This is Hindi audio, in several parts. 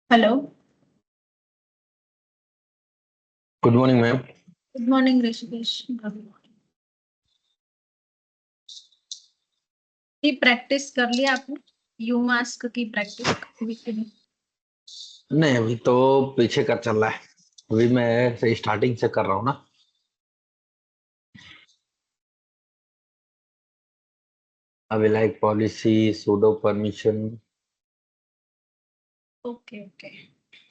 Hello. Good morning ma'am. Good morning Rishikesh. Good morning. की प्रैक्टिस कर लिया आपने? यू मास्क की प्रैक्टिस वीकली? नहीं, अभी तो पीछे कर चल रहा है। अभी मैं से स्टार्टिंग से कर रहा हूँ ना। अभी like policy, pseudo permission. Okay okay.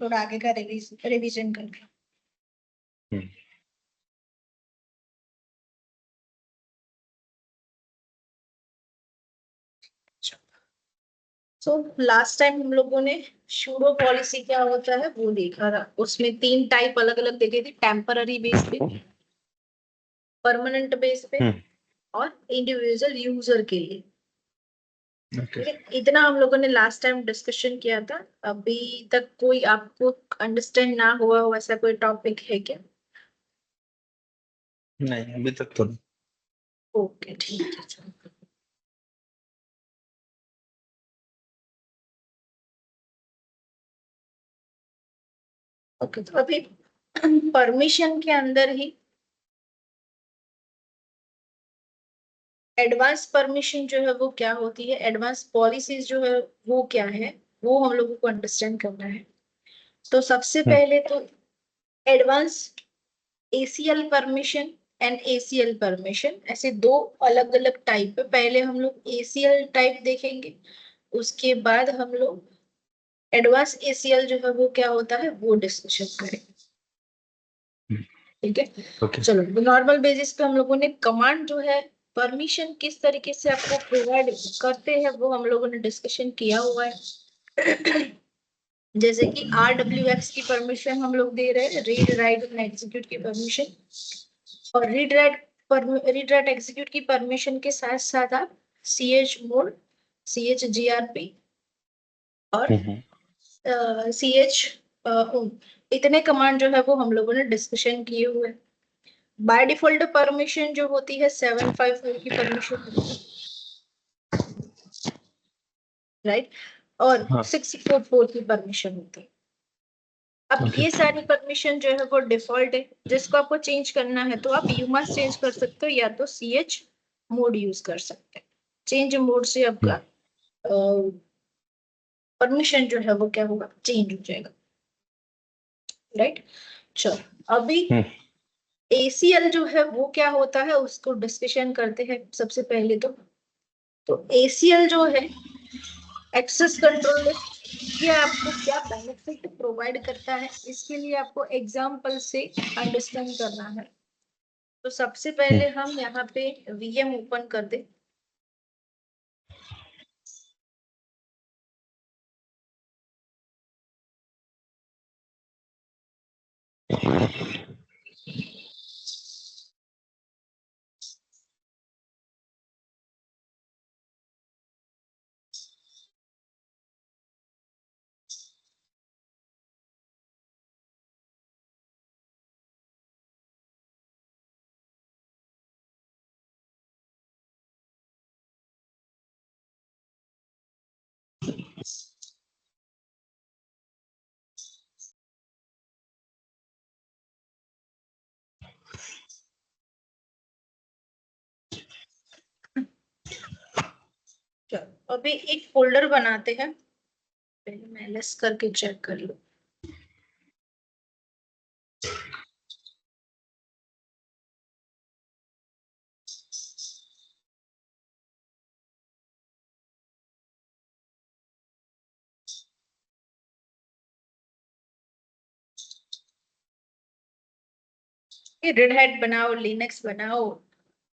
थोड़ा आगे का रिवीजन कर लो। सो लास्ट टाइम हम लोगों ने शूडो पॉलिसी क्या होता है वो देखा था। उसमें तीन टाइप अलग अलग देखे थे, टेम्पररी बेस पे, परमानेंट बेस पे और इंडिविजुअल यूजर के लिए। ओके। ठीक है, इतना हम लोगों ने लास्ट टाइम डिस्कशन किया था। अभी तक कोई आपको अंडरस्टैंड ना हुआ हो ऐसा कोई टॉपिक है क्या? नहीं, अभी तक तो नहीं। ओके ठीक है, चलो। ओके, तो अभी परमिशन के अंदर ही एडवांस परमिशन जो है वो क्या होती है, एडवांस पॉलिसीज जो है वो क्या है, वो हम लोगों को अंडरस्टैंड करना है। तो सबसे हम्म। पहले तो advance ACL permission and ACL permission, ऐसे दो अलग अलग टाइप है। पहले हम लोग एसीएल टाइप देखेंगे, उसके बाद हम लोग एडवांस एसीएल जो है वो क्या होता है वो डिस्कशन करेंगे। ठीक है, ओके। चलो। नॉर्मल बेसिस पे हम लोगों ने कमांड जो है परमिशन किस तरीके से आपको प्रोवाइड करते हैं वो हम लोगों ने डिस्कशन किया हुआ है। जैसे कि RWX की परमिशन हम लोग दे रहे हैं, रीड राइट एंड एग्जीक्यूट की परमिशन। और रीड राइट एग्जीक्यूट की परमिशन के साथ साथ आप CH मोड, CHGRP और हम्म। CH इतने कमांड जो है वो हम लोगों ने डिस्कशन किए हुए। बाय डिफॉल्ट परमिशन जो होती है 754 की परमिशन होती है, राइट। और हाँ। 644 की परमिशन होती है। अब ओके। ये सारी परमिशन जो है वो डिफॉल्ट है। जिसको आपको चेंज करना है तो आप यूमास चेंज कर सकते हो या तो CH मोड यूज कर सकते हैं। चेंज मोड से आपका परमिशन जो है वो क्या होगा, चेंज हो जाएगा, राइट। चलो, अभी हम्म। ACL जो है वो क्या होता है उसको डिस्कशन करते हैं सबसे पहले तो ACL जो है एक्सेस कंट्रोल लिस्ट, ये आपको क्या बेनिफिट प्रोवाइड करता है इसके लिए आपको एग्जाम्पल से अंडरस्टैंड करना है। तो सबसे हम्म। पहले हम यहाँ पे VM ओपन कर दे। चलो, अभी एक फोल्डर बनाते हैं। पहले मैं LS करके चेक कर लूं। ये रेड हैट बनाओ, लिनक्स बनाओ,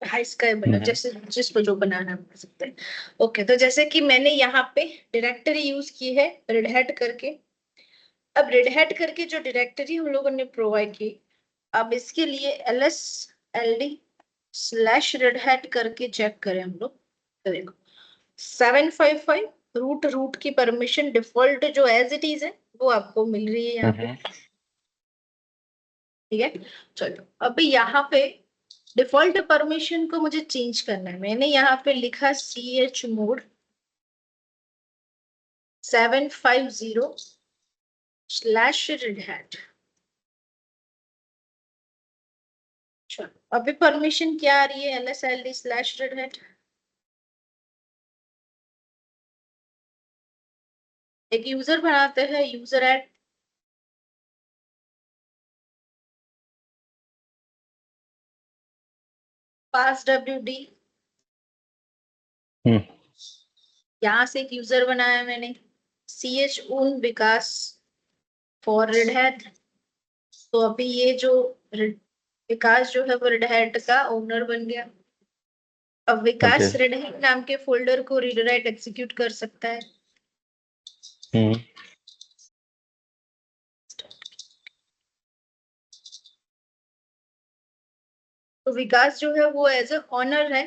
हाई स्काई बनाओ, हम्म। जैसे जिसको जो बनाना कर सकते हैं। ओके, तो जैसे कि मैंने यहाँ पे डायरेक्टरी यूज की है रेड हैट करके। अब रेड हैट करके जो डायरेक्टरी हम लोगों ने प्रोवाइड की, अब इसके लिए LSLD/रेड हैट करके चेक करें हम लोग। तो देखो 755 रूट रूट की परमिशन डिफॉल्ट जो एज इट इज है वो आपको मिल रही है यहाँ पे। हम्म। ठीक है, चलो। अभी यहाँ पे डिफॉल्ट परमिशन को मुझे चेंज करना है। मैंने यहाँ पे लिखा CH mode 750 slash red hat. चलो अभी परमिशन क्या आ रही है, LSLD स्लैश रेड हैट। एक यूजर बनाते हैं, यूजर ऐड, पास WD। यहाँ से एक यूजर बनाया मैंने, CH उन विकास फॉर रेड हैट। तो अभी ये जो विकास जो है वो रेड हैट का ओनर बन गया। अब ओके। विकास रेड हैट नाम के फोल्डर को रीड राइट एग्जीक्यूट कर सकता है। तो विकास जो है वो एज ए ऑनर है,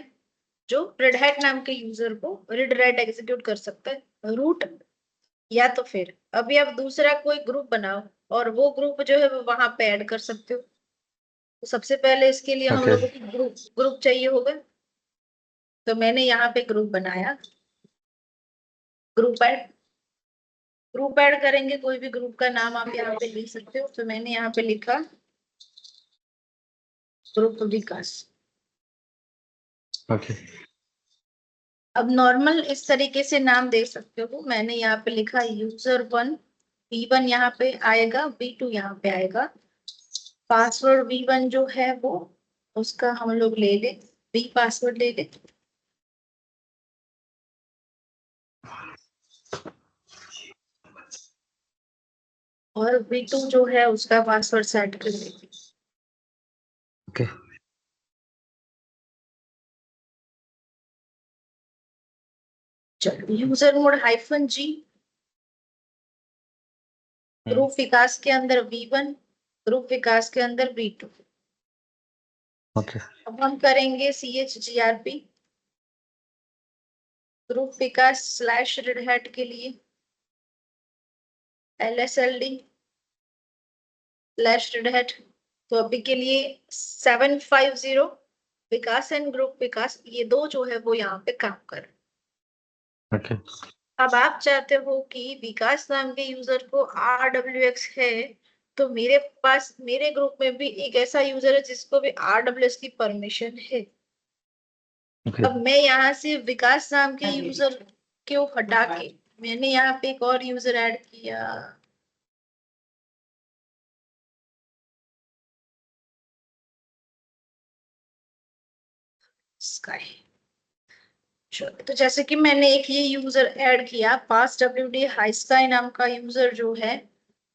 जो रेड हैट नाम के यूजर को रीड राइट एग्जीक्यूट कर सकता है रूट। या तो फिर अभी आप दूसरा कोई ग्रुप बनाओ और वो ग्रुप जो है वो वहां पे ऐड कर सकते हो। तो सबसे पहले इसके लिए हम ओके। लोगों को ग्रुप ग्रुप चाहिए होगा। तो मैंने यहाँ पे ग्रुप बनाया, ग्रुप ऐड करेंगे, कोई भी ग्रुप का नाम आप यहाँ पे लिख सकते हो। तो मैंने यहाँ पे लिखा ग्रुप विकास। ओके। अब नॉर्मल इस तरीके से नाम दे सकते हो। मैंने यहाँ पे लिखा user1, V1 यहाँ पे आएगा, V2 यहाँ पे आएगा। पासवर्ड V1 जो है वो उसका हम लोग ले ले, V पासवर्ड ले ले। और V2 जो है उसका पासवर्ड सेट कर ले। ओके। चलो यूजर मोड -G, ग्रुप विकास के अंदर V1, ग्रुप विकास के अंदर V2। ओके। अब हम करेंगे CHGRP ग्रुप विकास स्लैश रेड हैट के लिए LSLD स्लैश रेड हैट। तो अभी के लिए 750 विकास एंड ग्रुप विकास, ये दो जो है वो यहाँ पे काम कर। ओके। अब आप चाहते हो कि विकास नाम के यूजर को RWX है, तो मेरे पास मेरे ग्रुप में भी एक ऐसा यूजर है जिसको भी RWX की परमिशन है। ओके। अब मैं यहाँ से विकास नाम के यूजर को हटा के मैंने यहाँ पे एक और यूजर ऐड किया, स्काई। तो जैसे कि मैंने एक ये यूजर ऐड किया, पास WD हाई स्काई नाम का यूजर जो है,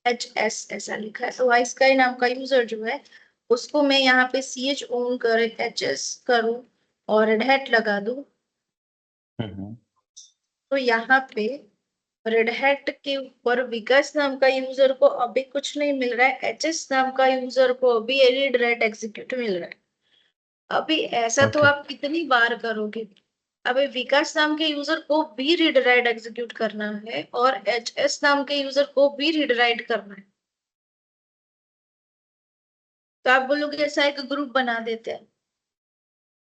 HS ऐसा लिखा है। तो हाई स्काई नाम का यूजर जो है उसको मैं यहाँ पे CH ओन कर HS करूं और रेड हैट लगा दूं। तो यहाँ पे रेड हैट के ऊपर विकास नाम का यूजर को अभी कुछ नहीं मिल रहा है, HS नाम का यूजर को अभी रीड राइट एग्जीक्यूट मिल रहा है। अभी ऐसा तो ओके। आप कितनी बार करोगे। अभी विकास नाम के यूजर को भी रीड राइट एग्जीक्यूट करना है और HS नाम के यूजर को भी रीड राइट करना है। तो आप बोलोगे ऐसा एक ग्रुप बना देते हैं।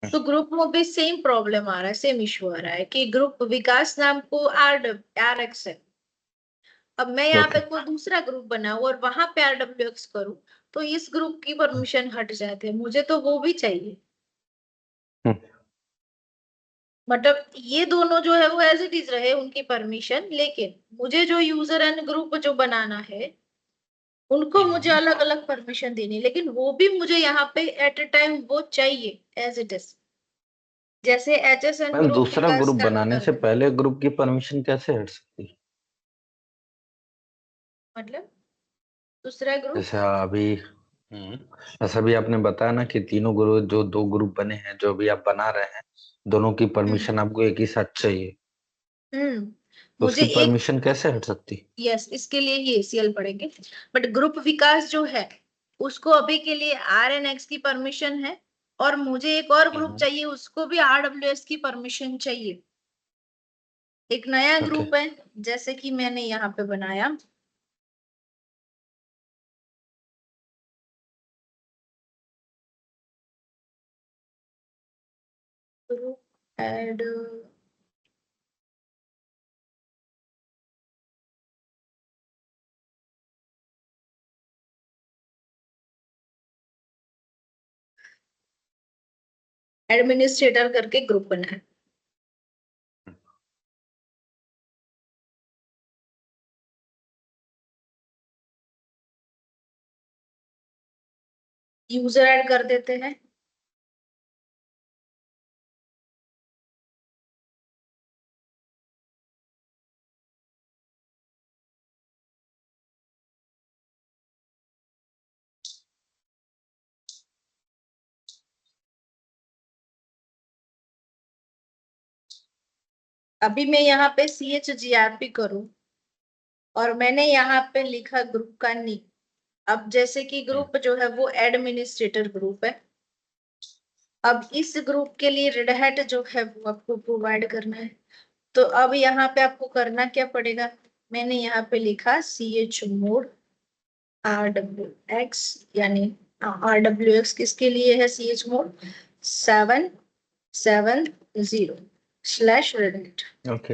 तो ग्रुप में भी सेम प्रॉब्लम आ रहा है, सेम इशू आ रहा है कि ग्रुप विकास नाम को RX है। अब मैं यहाँ पे ओके। कोई दूसरा ग्रुप बनाऊं और वहां पे RWX करूं, तो इस ग्रुप की परमिशन हट जाती है, मुझे तो वो भी चाहिए। मतलब ये दोनों जो है वो एज इट इज रहे उनकी परमिशन, लेकिन मुझे जो यूजर एंड ग्रुप जो बनाना है उनको मुझे अलग अलग परमिशन देनी, लेकिन वो भी मुझे यहाँ पे एट अ टाइम वो चाहिए एज इट इज, जैसे HS एंड मैम ग्रुप दूसरा विकास ग्रुप का बनाने कर से रहे हैं। पहले ग्रुप की परमिशन कैसे हट सकती है? मतलब दूसरा ग्रुप, जैसे अभी ऐसा भी आपने बताया ना कि तीनों ग्रुप, जो दो ग्रुप बने हैं जो भी आप बना रहे हैं, दोनों की हम्म परमिशन आपको एक ही साथ चाहिए, हम्म तो मुझे उसकी एक, परमिशन कैसे हट सकती? यस इसके लिए ये ACL पढ़ेंगे। बट ग्रुप विकास जो है उसको अभी के लिए RNX की परमिशन है, और मुझे एक और ग्रुप चाहिए उसको भी RWS की परमिशन चाहिए। एक नया ओके। ग्रुप है जैसे कि मैंने यहाँ पे बनाया, ग्रुप ऐड एडमिनिस्ट्रेटर करके ग्रुप बना है। यूजर ऐड कर देते हैं। अभी मैं यहाँ पे chgrp करूं और मैंने यहाँ पे लिखा ग्रुप का नेम। अब जैसे कि ग्रुप जो है वो एडमिनिस्ट्रेटर ग्रुप है। अब इस ग्रुप के लिए रेड हैट जो है वो आपको प्रोवाइड करना है। तो अब यहाँ पे आपको करना क्या पड़ेगा, मैंने यहाँ पे लिखा chmod rwx, यानी rwx किसके लिए है, chmod 770/redhat। ओके।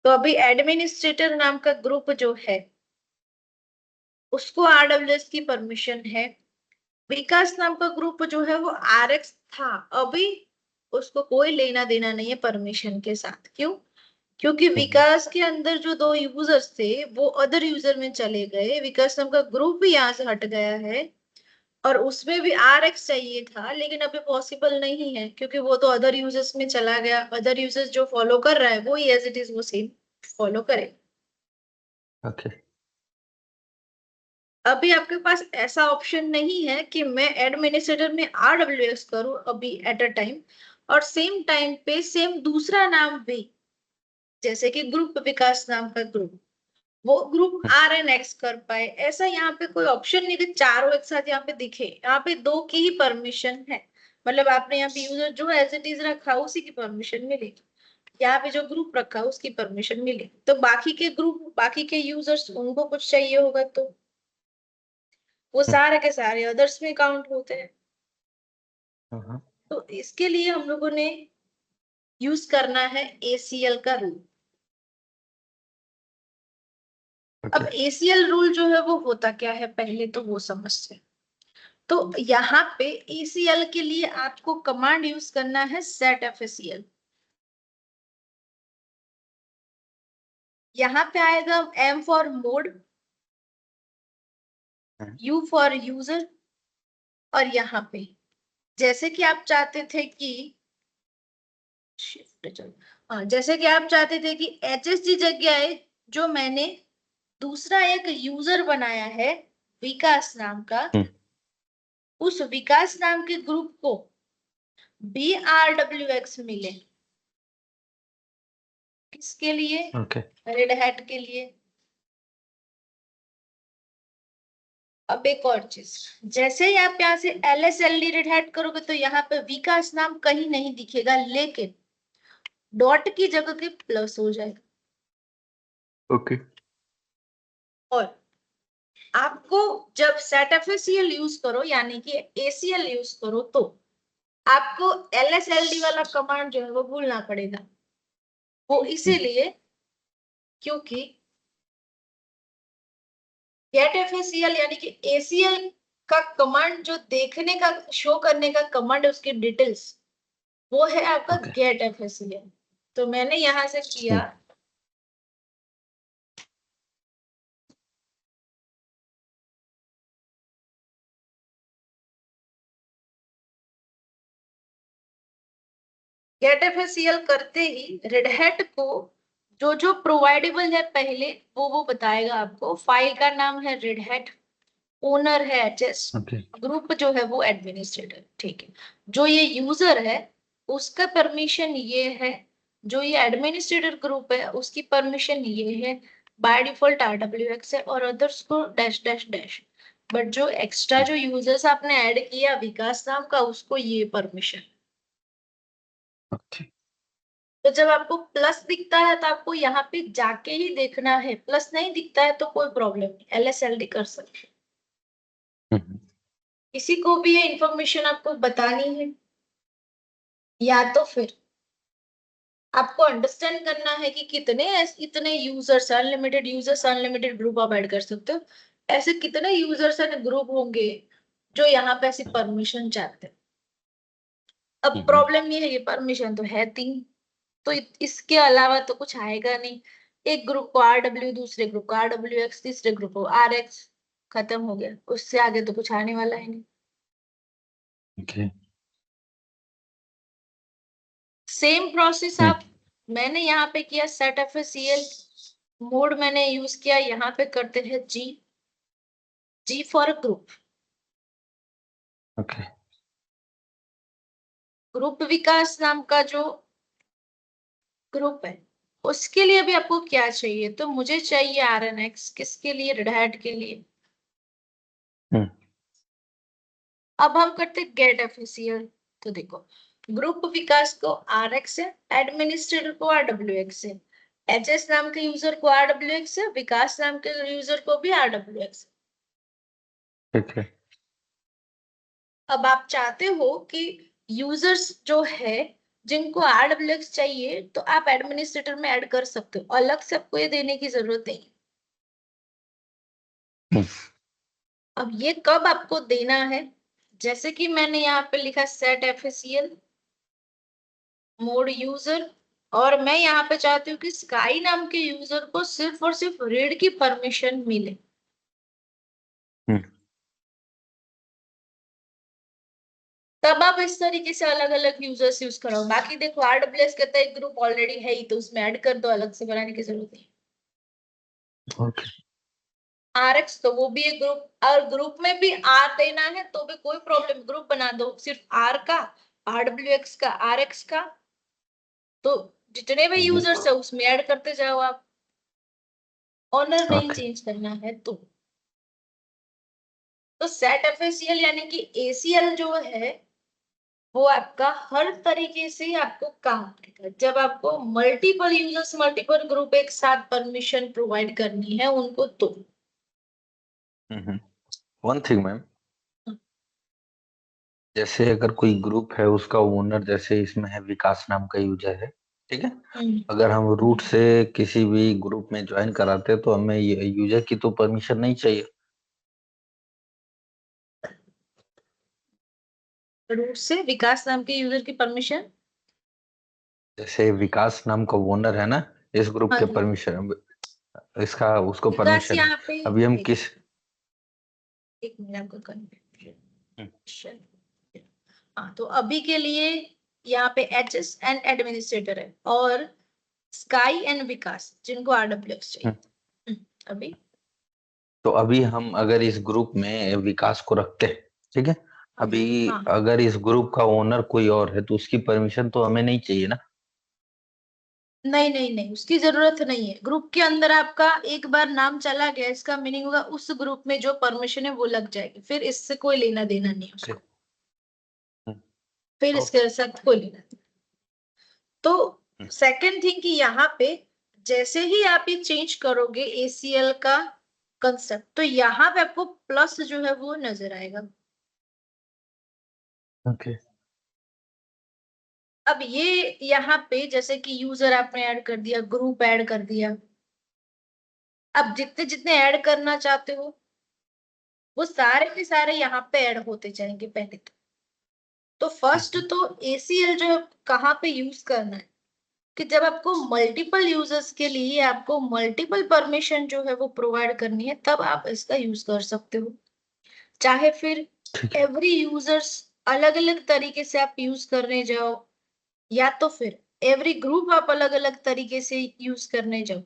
तो अभी एडमिनिस्ट्रेटर नाम का ग्रुप जो है उसको RWS की परमिशन है। विकास नाम का ग्रुप जो है वो RX था, अभी उसको कोई लेना देना नहीं है परमिशन के साथ। क्यों? क्योंकि विकास के अंदर जो 2 यूजर्स थे वो अदर यूजर में चले गए, विकास नाम का ग्रुप भी यहाँ से हट गया है और उसमें भी RX चाहिए था, लेकिन अभी पॉसिबल नहीं है क्योंकि वो तो अदर यूजर्स में चला गया। अदर यूजर्स जो फॉलो कर रहा है वो ही एज इट इज वो सेम फॉलो करे। ओके। अभी आपके पास ऐसा ऑप्शन नहीं है कि मैं एडमिनिस्ट्रेटर में RWS करूं अभी एट अ टाइम, और सेम टाइम पे सेम दूसरा नाम भी, जैसे कि ग्रुप विकास नाम का ग्रुप, वो ग्रुप RNX कर पाए। ऐसा यहाँ पे कोई ऑप्शन नहीं कि चारों एक साथ यहाँ पे दिखे। यहाँ पे 2 की ही परमिशन है, मतलब आपने यहाँ पे यूजर जो एज इट इज रखा उसी की परमिशन मिलेगी, यहाँ पे जो ग्रुप रखा उसकी परमिशन मिलेगी। तो बाकी के ग्रुप, बाकी के यूजर्स, उनको कुछ चाहिए होगा तो वो सारे के सारे अदर्स में काउंट होते हैं। तो इसके लिए हम लोगों ने यूज करना है ACL का रूल। अब ACL रूल जो है वो होता क्या है पहले तो वो समझते हैं। तो यहाँ पे ACL के लिए आपको कमांड यूज करना है setfacl। यहाँ पे आएगा M for mode, U for user, और यहाँ पे जैसे कि आप चाहते थे कि जैसे कि आप चाहते थे कि HSG जगह जो मैंने दूसरा एक यूजर बनाया है विकास नाम का, उस विकास नाम के ग्रुप को BRWX मिले। किसके लिए? रेड हैट के लिए। अब एक और चीज, जैसे ही आप यहाँ से LSLD रेड हैट करोगे तो यहाँ पे विकास नाम कहीं नहीं दिखेगा, लेकिन डॉट की जगह के प्लस हो जाएगा। ओके। और आपको जब setfacl यूज करो यानी कि ACL यूज करो तो आपको LSLD वाला कमांड जो है वो भूलना पड़ेगा। वो इसीलिए क्योंकि getFACL यानी कि ACL का कमांड जो देखने का, शो करने का कमांड है, उसकी डिटेल्स, वो है आपका getFACL। तो मैंने यहां से किया getFACL करते ही रेड हैट को जो जो प्रोवाइडेबल है पहले वो बताएगा आपको। फाइल का नाम है रेड हैट, ओनर है HS, ग्रुप जो है वो एडमिनिस्ट्रेटर, ठीक है। जो ये यूजर है उसका परमिशन ये है, जो ये एडमिनिस्ट्रेटर ग्रुप है उसकी परमिशन ये है, बाय डिफॉल्ट RWX है, और अदर्स को डैश डैश डैश। बट जो एक्स्ट्रा जो यूजर्स आपने ऐड किया विकास नाम का, उसको ये परमिशन। तो जब आपको प्लस दिखता है तो आपको यहाँ पे जाके ही देखना है, प्लस नहीं दिखता है तो कोई प्रॉब्लम नहीं, LSLD कर सकते। किसी को भी ये इंफॉर्मेशन आपको बतानी है या तो फिर आपको अंडरस्टैंड करना है कि कितने इतने users, unlimited users, unlimited group आप ऐड कर सकते हो, ऐसे कितने यूजर्स एंड ग्रुप होंगे जो यहाँ पे ऐसी परमिशन चाहते हैं। अब प्रॉब्लम ये है, ये परमिशन तो है 3, तो इसके अलावा तो कुछ आएगा नहीं। एक ग्रुप को RW, दूसरे ग्रुप को RWX, तीसरे ग्रुप को RX, खत्म हो गया। उससे आगे तो कुछ आने वाला है नहीं। ओके। सेम प्रोसेस आप मैंने यहाँ पे किया, सेट FACL मोड मैंने यूज किया, यहाँ पे करते हैं जी फॉर ग्रुप। ओके। ग्रुप विकास नाम का जो ग्रुप है, उसके लिए भी आपको क्या चाहिए, तो मुझे चाहिए RNX। किसके लिए? रेड हैट के लिए। अब हम करते गेट FACL। तो देखो, ग्रुप विकास को RX है, एडमिनिस्ट्रेटर को RWX है, HS नाम के यूजर को RWX है, विकास नाम के यूजर को भी RWX है। ठीक है। अब आप चाहते हो कि यूजर्स जो है जिनको RWX चाहिए, तो आप एडमिनिस्ट्रेटर में ऐड कर सकते हो, अलग से आपको ये देने की जरूरत नहीं। अब ये कब आपको देना है? जैसे कि मैंने यहाँ पे लिखा सेट FACL मोड यूजर, और मैं यहाँ पे चाहती हूँ कि स्काई नाम के यूजर को सिर्फ और सिर्फ रीड की परमिशन मिले। तब आप इस तरीके से अलग अलग यूजर्स यूज कराओ। बाकी देखो, RWS कहता है ग्रुप ऑलरेडी है ही, तो उसमें ऐड कर दो, अलग से बनाने की जरूरत नहीं। ओके। RX तो वो भी एक ग्रुप, और ग्रुप में भी R देना है तो भी कोई प्रॉब्लम, ग्रुप बना दो सिर्फ R का, RWX का, RX का। तो जितने भी यूजर्स है उसमें ऐड करते जाओ आप, ऑनर नहीं ओके। चेंज करना है तो सेट FACL यानी कि ACL जो है, वो आपका हर तरीके से आपको काम करेगा जब आपको मल्टीपल यूजर्स, मल्टीपल ग्रुप एक साथ परमिशन प्रोवाइड करनी है उनको तो। वन थिंग मैम, जैसे अगर कोई ग्रुप है, उसका ओनर जैसे इसमें है विकास नाम का यूजर है, ठीक है। हम्म, अगर हम रूट से किसी भी ग्रुप में ज्वाइन कराते हैं तो हमें यूजर की तो परमिशन नहीं चाहिए। रूट से विकास नाम के यूजर की परमिशन। जैसे विकास नाम का ओनर है ना इस ग्रुप हाँ के, जी, परमिशन इसका उसको विकास परमिशन है। यहाँ पे अभी हम एक किस एक मिनट, आपका कंफ्यूजन। हाँ, तो अभी के लिए यहाँ पे HS एंड एडमिनिस्ट्रेटर है, और स्काई एंड विकास जिनको RWX चाहिए। अभी तो अभी हम अगर इस ग्रुप में विकास को रखते हैं, ठीक है। हाँ अभी हाँ, अगर इस ग्रुप का ओनर कोई और है तो उसकी परमिशन तो हमें नहीं चाहिए ना। नहीं नहीं नहीं, उसकी जरूरत नहीं है। ग्रुप के अंदर आपका एक बार नाम चला गया, इसका मीनिंग होगा उस ग्रुप में जो परमिशन है वो लग जाएगी, फिर इससे कोई लेना देना नहीं है ओके। उसको, फिर ओके। इसके साथ कोई लेना देना। तो सेकंड थिंग कि यहाँ पे जैसे ही आप ये चेंज करोगे ACL का कंसेप्ट, तो यहाँ पे आपको प्लस जो है वो नजर आएगा। ओके। अब ये यहाँ पे जैसे कि यूजर आपने ऐड कर दिया, ग्रुप ऐड कर दिया, अब जितने जितने ऐड करना चाहते हो वो सारे के सारे यहाँ पे ऐड होते जाएंगे पहले तो फर्स्ट तो ACL जो है कहाँ पे यूज करना है, कि जब आपको मल्टीपल यूजर्स के लिए आपको मल्टीपल परमिशन जो है वो प्रोवाइड करनी है, तब आप इसका यूज कर सकते हो। चाहे फिर ठीक है। एवरी यूजर्स अलग अलग तरीके से आप यूज करने जाओ, या तो फिर एवरी ग्रुप आप अलग अलग तरीके से यूज करने जाओ।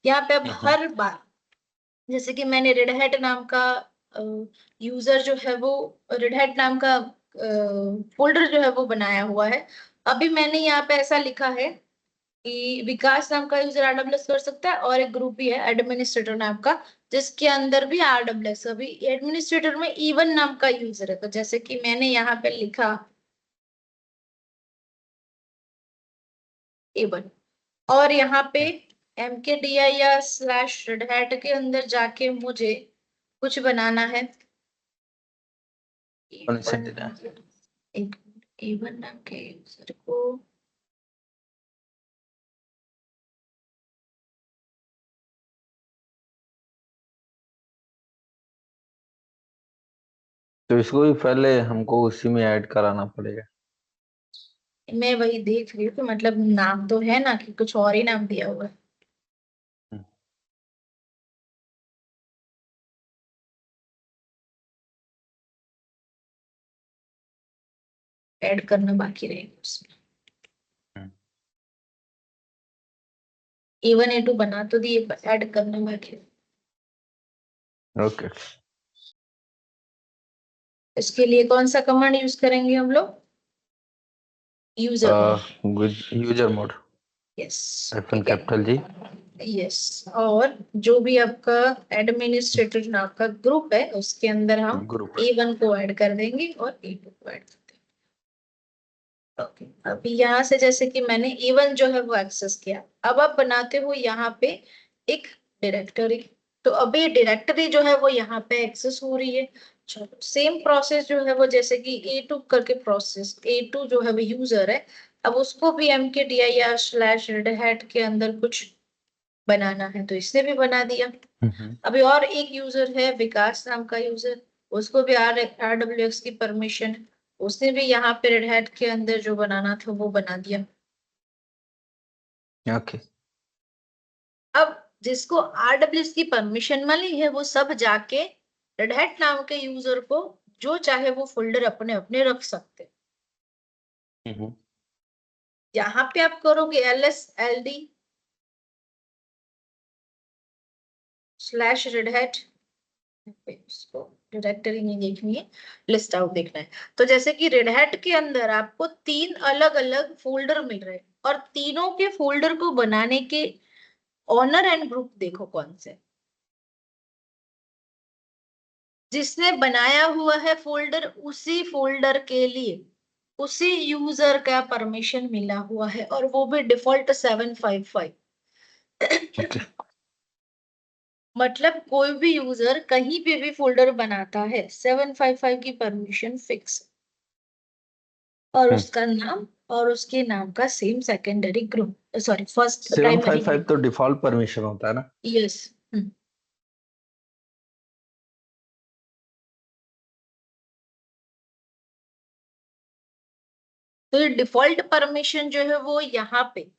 यहाँ पे अब हर बार, जैसे कि मैंने रेड हैट नाम का यूजर जो है वो, रेड हैट नाम का फोल्डर जो है वो बनाया हुआ है। अभी मैंने यहाँ पे ऐसा लिखा है कि विकास नाम का यूजर RWS कर सकता है, और एक ग्रुप भी है एडमिनिस्ट्रेटर नाम का, जिसके अंदर भी RWS। अभी एडमिनिस्ट्रेटर में इवन नाम का यूजर है, तो जैसे कि मैंने यहाँ पे लिखा इवन, और यहाँ पे MKDI या /redhat के अंदर जाके मुझे कुछ बनाना है। परमिशन A1 देना है। एक A1 नाम के यूजर को, तो इसको भी पहले हमको उसी में ऐड कराना पड़ेगा। मैं वही देख रही हूँ कि मतलब नाम तो है ना कि कुछ और ही नाम दिया हुआ है। हम्म, ऐड करना बाकी रहेगा उसमें। हम्म, A1 A2 बना तो दिए, ऐड करना बाकी है। ओके। इसके लिए कौन सा कमांड यूज करेंगे हम लोग? User user mode, yes. F1 ठीक है। Capital G. यस। और जो भी आपका एडमिनिस्ट्रेटर नाम का ग्रुप है उसके अंदर हम ग्रुप। A1 को ऐड कर देंगे और A2 को ऐड कर देंगे। ओके, अभी यहाँ से जैसे कि मैंने A1 जो है वो एक्सेस किया, अब आप बनाते हो यहाँ पे एक डायरेक्टरी। तो अभी डायरेक्टरी जो है वो यहाँ पे एक्सेस हो रही है। चलो सेम प्रोसेस जो है वो जैसे कि A2 करके प्रोसेस, A2 जो है वो यूजर है, अब उसको भी mkdir/redhat के अंदर कुछ बनाना है तो इसने भी बना दिया। हम्म, अभी और एक यूजर है विकास नाम का यूजर, उसको भी RWX की परमिशन है, उसने भी यहाँ पे रेड हैट के अंदर जो बनाना था वो बना दिया। ओके। अब जिसको RWX की परमिशन मिली है वो सब जाके रेड हैट नाम के यूजर को जो चाहे वो फोल्डर अपने अपने रख सकते। हम्म, यहाँ पे आप करोगे ls/ld/redhat, इसको डायरेक्टरी नहीं देखनी है, लिस्ट आउट देखना है। तो जैसे कि रेड हैट के अंदर आपको 3 अलग अलग फोल्डर मिल रहे हैं और तीनों के फोल्डर को बनाने के ऑनर एंड ग्रुप देखो कौन से। जिसने बनाया हुआ है फोल्डर, उसी फोल्डर के लिए उसी यूजर का परमिशन मिला हुआ है और वो भी डिफॉल्ट 755। ओके। मतलब कोई भी यूजर कहीं पे भी फोल्डर बनाता है 755 की परमिशन फिक्स, और हम्म, उसका नाम और उसके नाम का same secondary group, sorry first seven five primary five group. तो डिफॉल्ट परमिशन होता है ना। यस। तो ये डिफॉल्ट परमिशन जो है वो यहाँ पे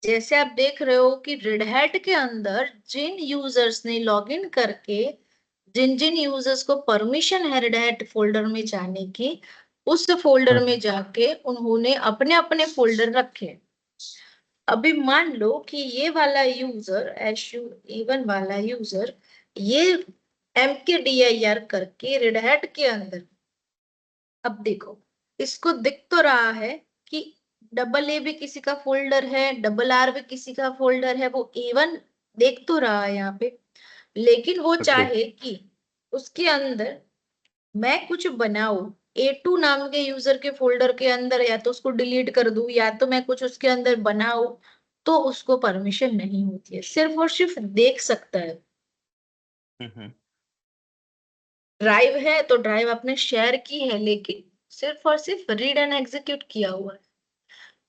जैसे आप देख रहे हो कि रेड हैट के अंदर जिन यूजर्स ने लॉगिन करके जिन जिन यूजर्स को परमिशन है रेड हैट फोल्डर में जाने की, उस फोल्डर में जाके उन्होंने अपने अपने फोल्डर रखे। अभी मान लो कि ये वाला यूजर SU A1 वाला यूजर ये mkdir करके रेड हैट के अंदर, अब देखो इसको दिख तो रहा है कि AA भी किसी का फोल्डर है, RR भी किसी का फोल्डर है, वो A1 देख तो रहा है यहाँ पे। लेकिन वो ओके। चाहे कि उसके अंदर मैं कुछ बनाऊं A2 नाम के यूजर के फोल्डर के अंदर, या तो उसको डिलीट कर दूं या तो मैं कुछ उसके अंदर बनाऊं, तो उसको परमिशन नहीं होती है, सिर्फ और सिर्फ देख सकता है। हम्म, ड्राइव है तो ड्राइव आपने शेयर की है लेकिन सिर्फ और सिर्फ रीड एंड एग्जीक्यूट किया हुआ है।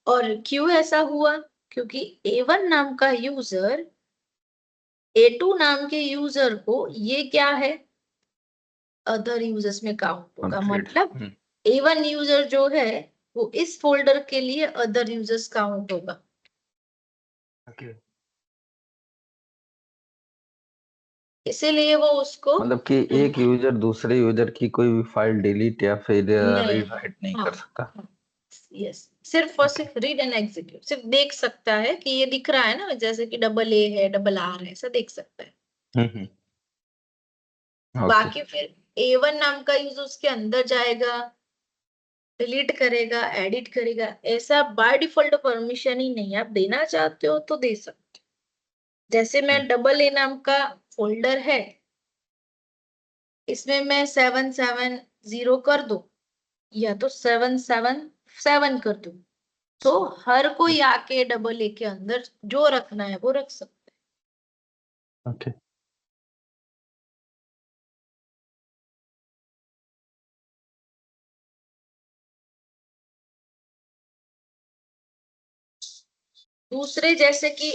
और क्यों ऐसा हुआ? क्योंकि A1 नाम का यूजर A2 नाम के यूजर को ये क्या है, अदर यूजर्स में काउंट होगा। कंप्लीट। मतलब A1 यूजर जो है वो इस फोल्डर के लिए अदर यूजर्स काउंट होगा। ओके। इसीलिए वो उसको मतलब कि एक यूजर दूसरे यूजर की कोई भी फाइल डिलीट या फिर नहीं, रीड राइट नहीं हाँ, कर सकता। यस, सिर्फ और ओके। सिर्फ रीड एंड एग्जीक्यूट, सिर्फ देख सकता है कि ये दिख रहा है ना, जैसे कि AA है, RR है, ऐसा देख सकता है। हम्म, ओके। बाकी फिर A1 नाम का यूजर उसके अंदर जाएगा, डिलीट करेगा, एडिट करेगा, ऐसा बाय डिफॉल्ट परमिशन ही नहीं है। आप देना चाहते हो तो दे सकते हो। जैसे मैं AA नाम का फोल्डर है, इसमें मैं 770 कर दूं या तो 777 कर दूं, तो हर कोई आके AA के अंदर जो रखना है वो रख सकता ओके। है। दूसरे जैसे कि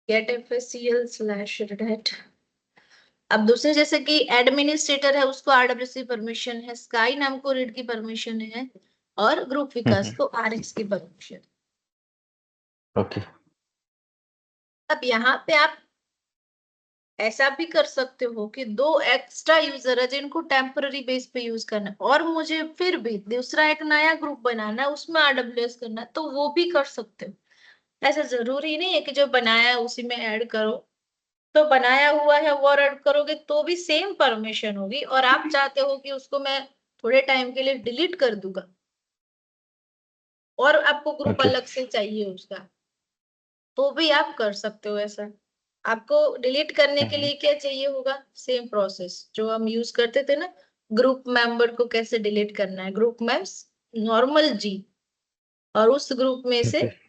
getfscl/redhat, अब दूसरे जैसे कि एडमिनिस्ट्रेटर है, उसको आरडब्ल्यूसी परमिशन है, स्काई नाम को रीड की परमिशन है, और ग्रुप विकास को आरएक्स की परमिशन। ओके। अब यहाँ पे आप ऐसा भी कर सकते हो कि दो एक्स्ट्रा यूजर है जिनको टेम्पररी बेस पे यूज करना है, और मुझे फिर भी दूसरा एक नया ग्रुप बनाना है, उसमें आरडब्ल्यूएस करना है, तो वो भी कर सकते हो। ऐसा जरूरी नहीं है कि जो बनाया है उसी में ऐड करो। तो बनाया हुआ है वो ऐड करोगे तो भी सेम परमिशन होगी, और आप चाहते हो कि उसको मैं थोड़े टाइम के लिए डिलीट कर दूंगा, और आपको ग्रुप ओके। अलग से चाहिए उसका, तो भी आप कर सकते हो ऐसा। आपको डिलीट करने के लिए क्या चाहिए होगा? सेम प्रोसेस जो हम यूज करते थे ना, ग्रुप मेंबर को कैसे डिलीट करना है, ग्रुप मेम्स नॉर्मल जी, और उस ग्रुप में से ओके।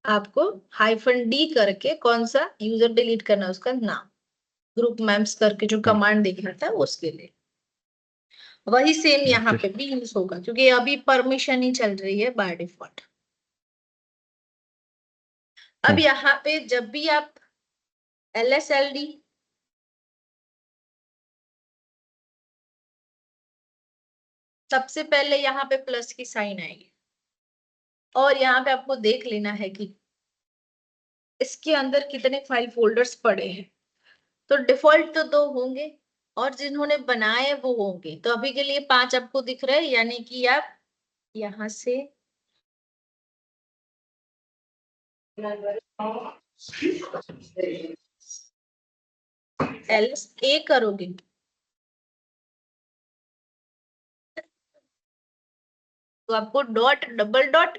आपको हाइफन डी करके कौन सा यूजर डिलीट करना है उसका नाम, ग्रुप मेम्स करके जो कमांड दिख रहा था उसके लिए, वही सेम यहाँ ओके। पे भी यूज होगा, क्योंकि अभी परमिशन ही चल रही है बाय डिफॉल्ट। अब यहाँ पे जब भी आप LSLD, सबसे पहले यहाँ पे प्लस की साइन आएगी, और यहाँ पे आपको देख लेना है कि इसके अंदर कितने फाइल फोल्डर्स पड़े हैं। तो डिफॉल्ट तो 2 होंगे, और जिन्होंने बनाए वो होंगे, तो अभी के लिए 5 आपको दिख रहे हैं, यानी कि आप यहाँ से LSA करोगे तो आपको डॉट डबल डॉट,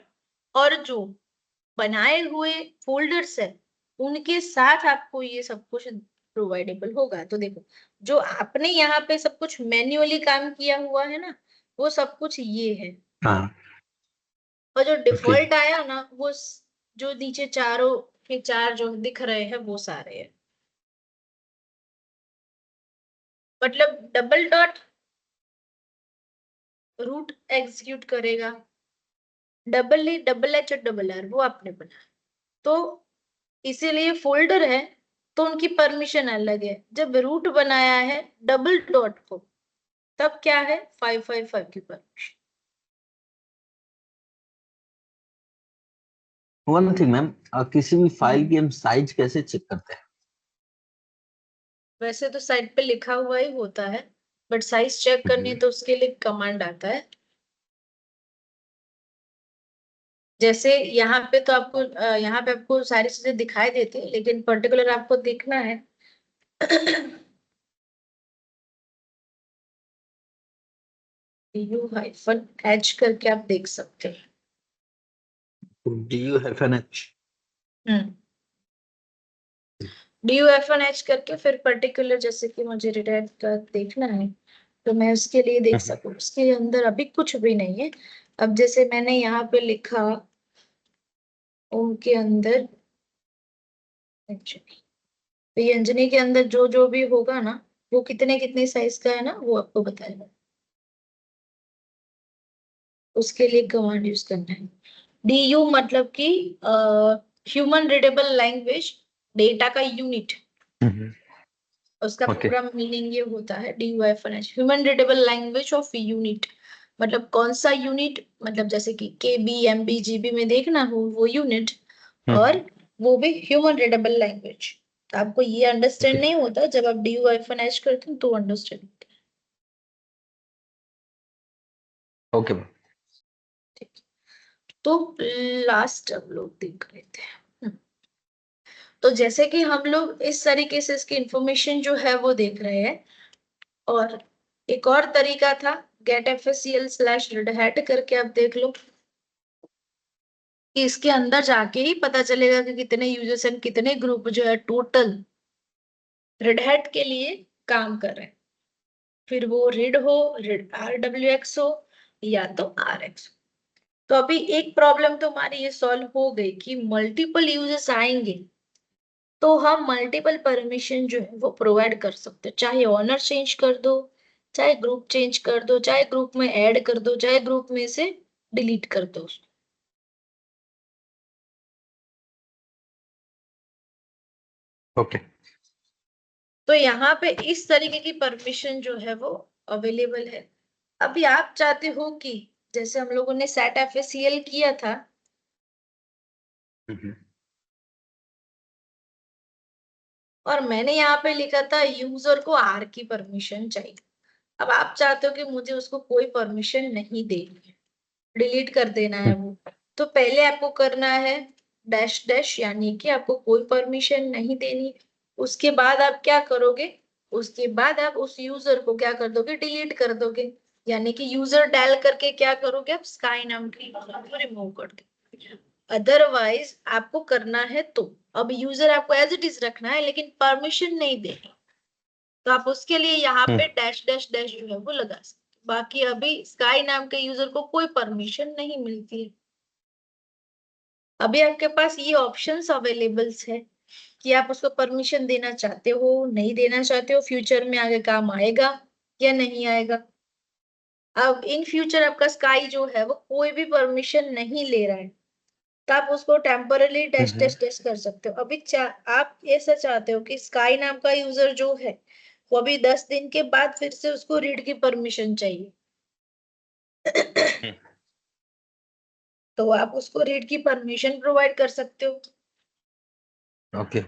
और जो बनाए हुए फोल्डर्स है उनके साथ आपको ये सब कुछ प्रोवाइडेबल होगा। तो देखो, जो आपने यहाँ पे सब कुछ मैन्युअली काम किया हुआ है ना, वो सब कुछ ये है, हाँ। और जो ओके। डिफॉल्ट आया ना वो जो नीचे चारों के चार जो दिख रहे हैं वो सारे हैं। मतलब डबल डॉट रूट एग्जीक्यूट करेगा, डबल एच और डबल आर वो आपने बनाया, तो इसीलिए फोल्डर है तो उनकी परमिशन अलग है। जब रूट बनाया है डबल डॉट को, तब क्या है 555 की परमिशन। वन थिंग मैम, किसी भी फाइल हम्म। की हम साइज कैसे चेक करते हैं? वैसे तो साइट पे लिखा हुआ ही होता है, बट साइज चेक करनी तो उसके लिए कमांड आता है। जैसे यहाँ पे तो आपको यहाँ पे आपको सारी चीजें दिखाई देती है, लेकिन पर्टिकुलर आपको देखना है U-H करके आप देख सकते हैं। DU-H। हम्म, DU-H करके फिर पर्टिकुलर, जैसे कि मुझे रिटायर का देखना है तो मैं उसके लिए देख सकूं, उसके अंदर अभी कुछ भी नहीं है। अब जैसे मैंने यहाँ पे लिखा उनके अंदर अंजनी, तो ये अंजनी के अंदर जो जो भी होगा ना, वो कितने कितने साइज का है ना वो आपको बताएगा, उसके लिए कमांड यूज करना है। DU मतलब कि ह्यूमन रीडेबल लैंग्वेज डेटा का यूनिट, उसका ओके। पूरा मीनिंग ये होता है DUFNH, human readable language of unit. मतलब कौन सा यूनिट, मतलब जैसे कि KB MB GB में देखना हो वो यूनिट, और वो भी ह्यूमन रीडेबल लैंग्वेज। आपको ये अंडरस्टैंड ओके। नहीं होता, जब आप DUFNH करते हो तो अंडरस्टैंड होता ओके मैम। है। ठीक है। तो लास्ट हम लोग देख लेते हैं। तो जैसे कि हम लोग इस तरीके से इसकी इंफॉर्मेशन जो है वो देख रहे हैं, और एक और तरीका था getfscl/redhat करके, आप देख लो कि इसके अंदर जाके ही पता चलेगा कि कितने यूजर्स एंड कितने ग्रुप जो है टोटल रेडहैट के लिए काम कर रहे हैं। फिर वो रीड हो, रीड RWX हो, या तो RX। तो अभी एक प्रॉब्लम तो हमारी ये सॉल्व हो गई कि मल्टीपल यूजर्स आएंगे तो हम मल्टीपल परमिशन जो है वो प्रोवाइड कर सकते हैं, चाहे ऑनर चेंज कर दो, चाहे ग्रुप चेंज कर दो, चाहे ग्रुप में ऐड कर दो, चाहे ग्रुप में से डिलीट कर दो। ओके। तो यहाँ पे इस तरीके की परमिशन जो है वो अवेलेबल है। अभी आप चाहते हो कि जैसे हम लोगों ने सेट FACL किया था, और मैंने यहाँ पे लिखा था यूजर को R की परमिशन चाहिए। अब आप चाहते हो कि मुझे उसको कोई परमिशन नहीं देनी है, डिलीट कर देना है वो, तो पहले आपको करना है डैश डैश, यानी कि आपको कोई परमिशन नहीं देनी। उसके बाद आप क्या करोगे, उसके बाद आप उस यूजर को क्या कर दोगे, डिलीट कर दोगे। यानी कि यूजर डायल करके क्या करोगे, आप स्काई नाम की यूजर को रिमूव कर दोगे। अदरवाइज आपको करना है तो अब यूजर आपको एज इट इज रखना है, लेकिन परमिशन नहीं देनी, तो आप उसके लिए यहाँ पे डैश डैश डैश जो है वो लगा सकते हो। बाकी अभी स्काई नाम के यूजर को कोई परमिशन नहीं मिलती है। अभी आपके पास ये ऑप्शंस अवेलेबल्स है कि आप उसको परमिशन देना चाहते हो, नहीं देना चाहते हो, फ्यूचर में आगे काम आएगा या नहीं आएगा। अब इन फ्यूचर आपका स्काई जो है वो कोई भी परमिशन नहीं ले रहा है, तो आप उसको टेम्परली डैश डैश डैश कर सकते हो। अभी आप ऐसा चाहते हो कि स्काई नाम का यूजर जो है वो अभी 10 दिन के बाद फिर से उसको रीड की परमिशन चाहिए, तो आप उसको रीड की परमिशन प्रोवाइड कर सकते हो। ओके।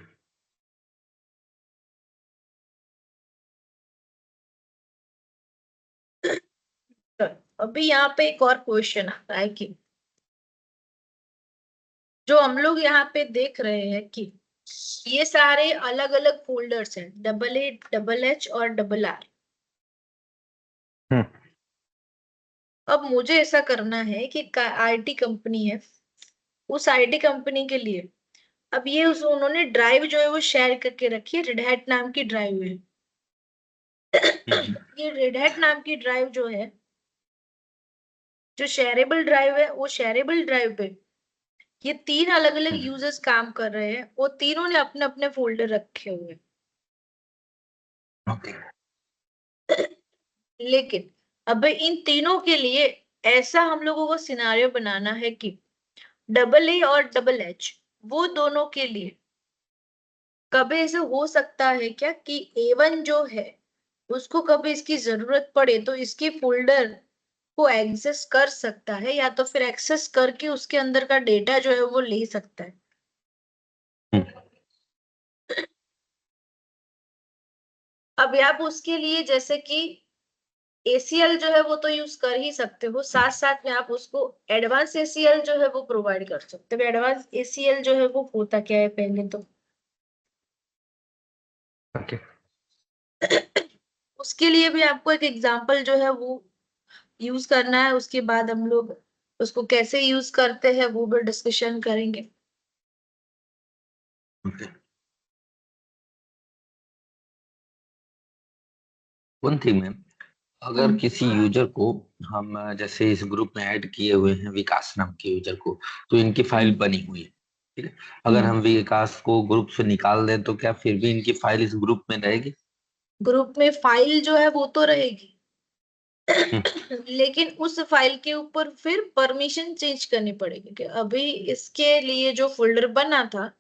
तो अभी यहाँ पे एक और क्वेश्चन आता है कि जो हम लोग यहाँ पे देख रहे हैं कि ये सारे अलग अलग फोल्डर्स हैं, AA, HH और RR। अब मुझे ऐसा करना है कि IT कंपनी है, उस IT कंपनी के लिए अब ये उस उन्होंने ड्राइव जो है वो शेयर करके रखी है, रेड नाम की ड्राइव है। ये रेड नाम की ड्राइव जो है, जो शेयरेबल ड्राइव है, वो शेयरेबल ड्राइव पे ये 3 अलग अलग यूजर्स काम कर रहे हैं, वो तीनों ने अपने अपने फोल्डर रखे हुए ओके। हैं। लेकिन अब इन तीनों के लिए ऐसा हम लोगों को सिनारियो बनाना है कि AA और HH वो दोनों के लिए कभी ऐसे हो सकता है क्या कि A1 जो है उसको कभी इसकी जरूरत पड़े तो इसके फोल्डर को एक्सेस कर सकता है, या तो फिर एक्सेस करके उसके अंदर का डेटा जो है वो ले सकता है। अब आप उसके लिए जैसे कि ACL जो है वो तो यूज कर ही सकते हो, साथ साथ में आप उसको एडवांस ACL जो है वो प्रोवाइड कर सकते हो। एडवांस ACL जो है वो होता क्या है पहले तो ओके। उसके लिए भी आपको एक एग्जांपल जो है वो यूज करना है, उसके बाद हम लोग उसको कैसे यूज करते हैं वो भी डिस्कशन करेंगे। ओके। वन थिंग मैम, अगर हम्म किसी यूजर को हम जैसे इस ग्रुप में ऐड किए हुए हैं विकास नाम के यूजर को, तो इनकी फाइल हम्म बनी हुई है, ठीक है। अगर हम्म। हम विकास को ग्रुप से निकाल दें तो क्या फिर भी इनकी फाइल इस ग्रुप में रहेगी? ग्रुप में फाइल जो है वो तो रहेगी, हम्म, लेकिन उस फाइल के ऊपर फिर परमिशन चेंज करनी पड़ेगी कि अभी इसके लिए जो फोल्डर बना था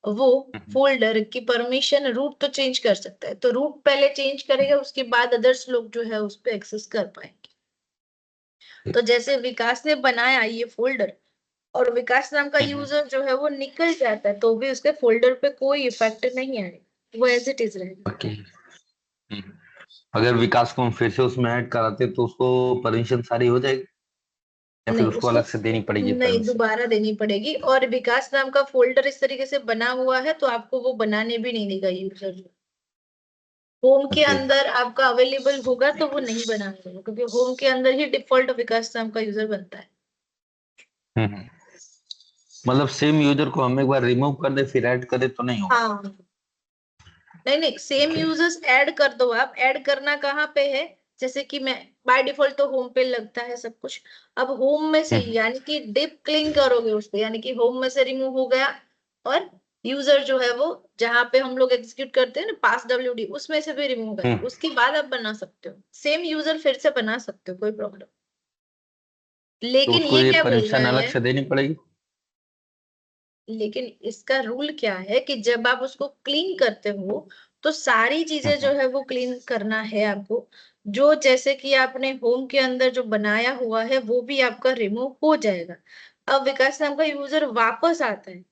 वो हम्म, फोल्डर की परमिशन रूट तो चेंज कर सकता है, तो रूट पहले चेंज करेगा, उसके बाद अदर्स लोग जो है उस पर एक्सेस कर पाएंगे। तो जैसे विकास ने बनाया ये फोल्डर और विकास नाम का हम्म, यूजर जो है वो निकल जाता है, तो भी उसके फोल्डर पे कोई इफेक्ट नहीं आएगा, वो एज इट इज रहेगा। ओके। हम्म। अगर विकास को हम फिर से उसमें ऐड कराते तो उसको परमिशन सारी हो जाएगी या फिर नहीं, उसको उसको अलग से देनी पड़ेगी नहीं परमिशन? दोबारा देनी पड़ेगी, और विकास नाम का फोल्डर इस तरीके से बना हुआ है तो आपको वो बनाने भी नहीं देगा यूजर। जो होम के ओके। अंदर आपका अवेलेबल होगा तो वो नहीं बनाने देगा, क्योंकि होम के अंदर ही डिफॉल्ट विकास नाम का यूजर बनता है। हम्म। मतलब सेम यूजर को हम एक बार रिमूव कर दे फिर ऐड करे तो नहीं होगा? हाँ, नहीं नहीं, सेम ओके। यूजर्स ऐड कर दो। आप ऐड करना कहाँ पे है, जैसे कि मैं बाय डिफॉल्ट तो होम पे लगता है सब कुछ। अब होम में से हम्म, यानी कि डिप क्लिक करोगे उस पे, यानी कि होम में से रिमूव हो गया, और यूजर जो है वो जहां पे हम लोग एग्जीक्यूट करते हैं ना पास WD, उसमें से भी रिमूव गया, हम्म। उसके बाद आप बना सकते हो सेम यूजर, फिर से बना सकते हो, कोई प्रॉब्लम। तो लेकिन उसको ये ये क्या बोल रहा परमिशन अलग है, से देनी पड़ेगी? लेकिन इसका रूल क्या है कि जब आप उसको क्लीन करते हो तो सारी चीजें जो है वो क्लीन करना है आपको। जो जैसे कि आपने होम के अंदर जो बनाया हुआ है वो भी आपका रिमूव हो जाएगा। अब विकास नाम का यूजर वापस आता है,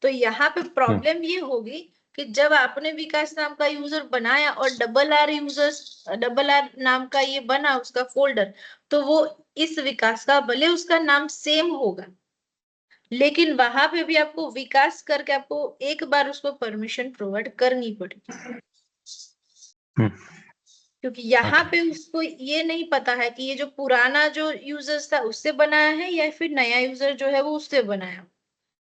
तो यहाँ पे प्रॉब्लम ये होगी कि जब आपने विकास नाम का यूजर बनाया और डबल आर नाम का ये बना उसका फोल्डर, तो वो इस विकास का भले उसका नाम सेम होगा, लेकिन वहां पे भी आपको विकास करके आपको एक बार उसको परमिशन प्रोवाइड करनी पड़ेगी। क्योंकि यहाँ पे उसको ये नहीं पता है कि ये जो पुराना जो यूजर्स था उससे बनाया है या फिर नया यूजर जो है वो उससे बनाया।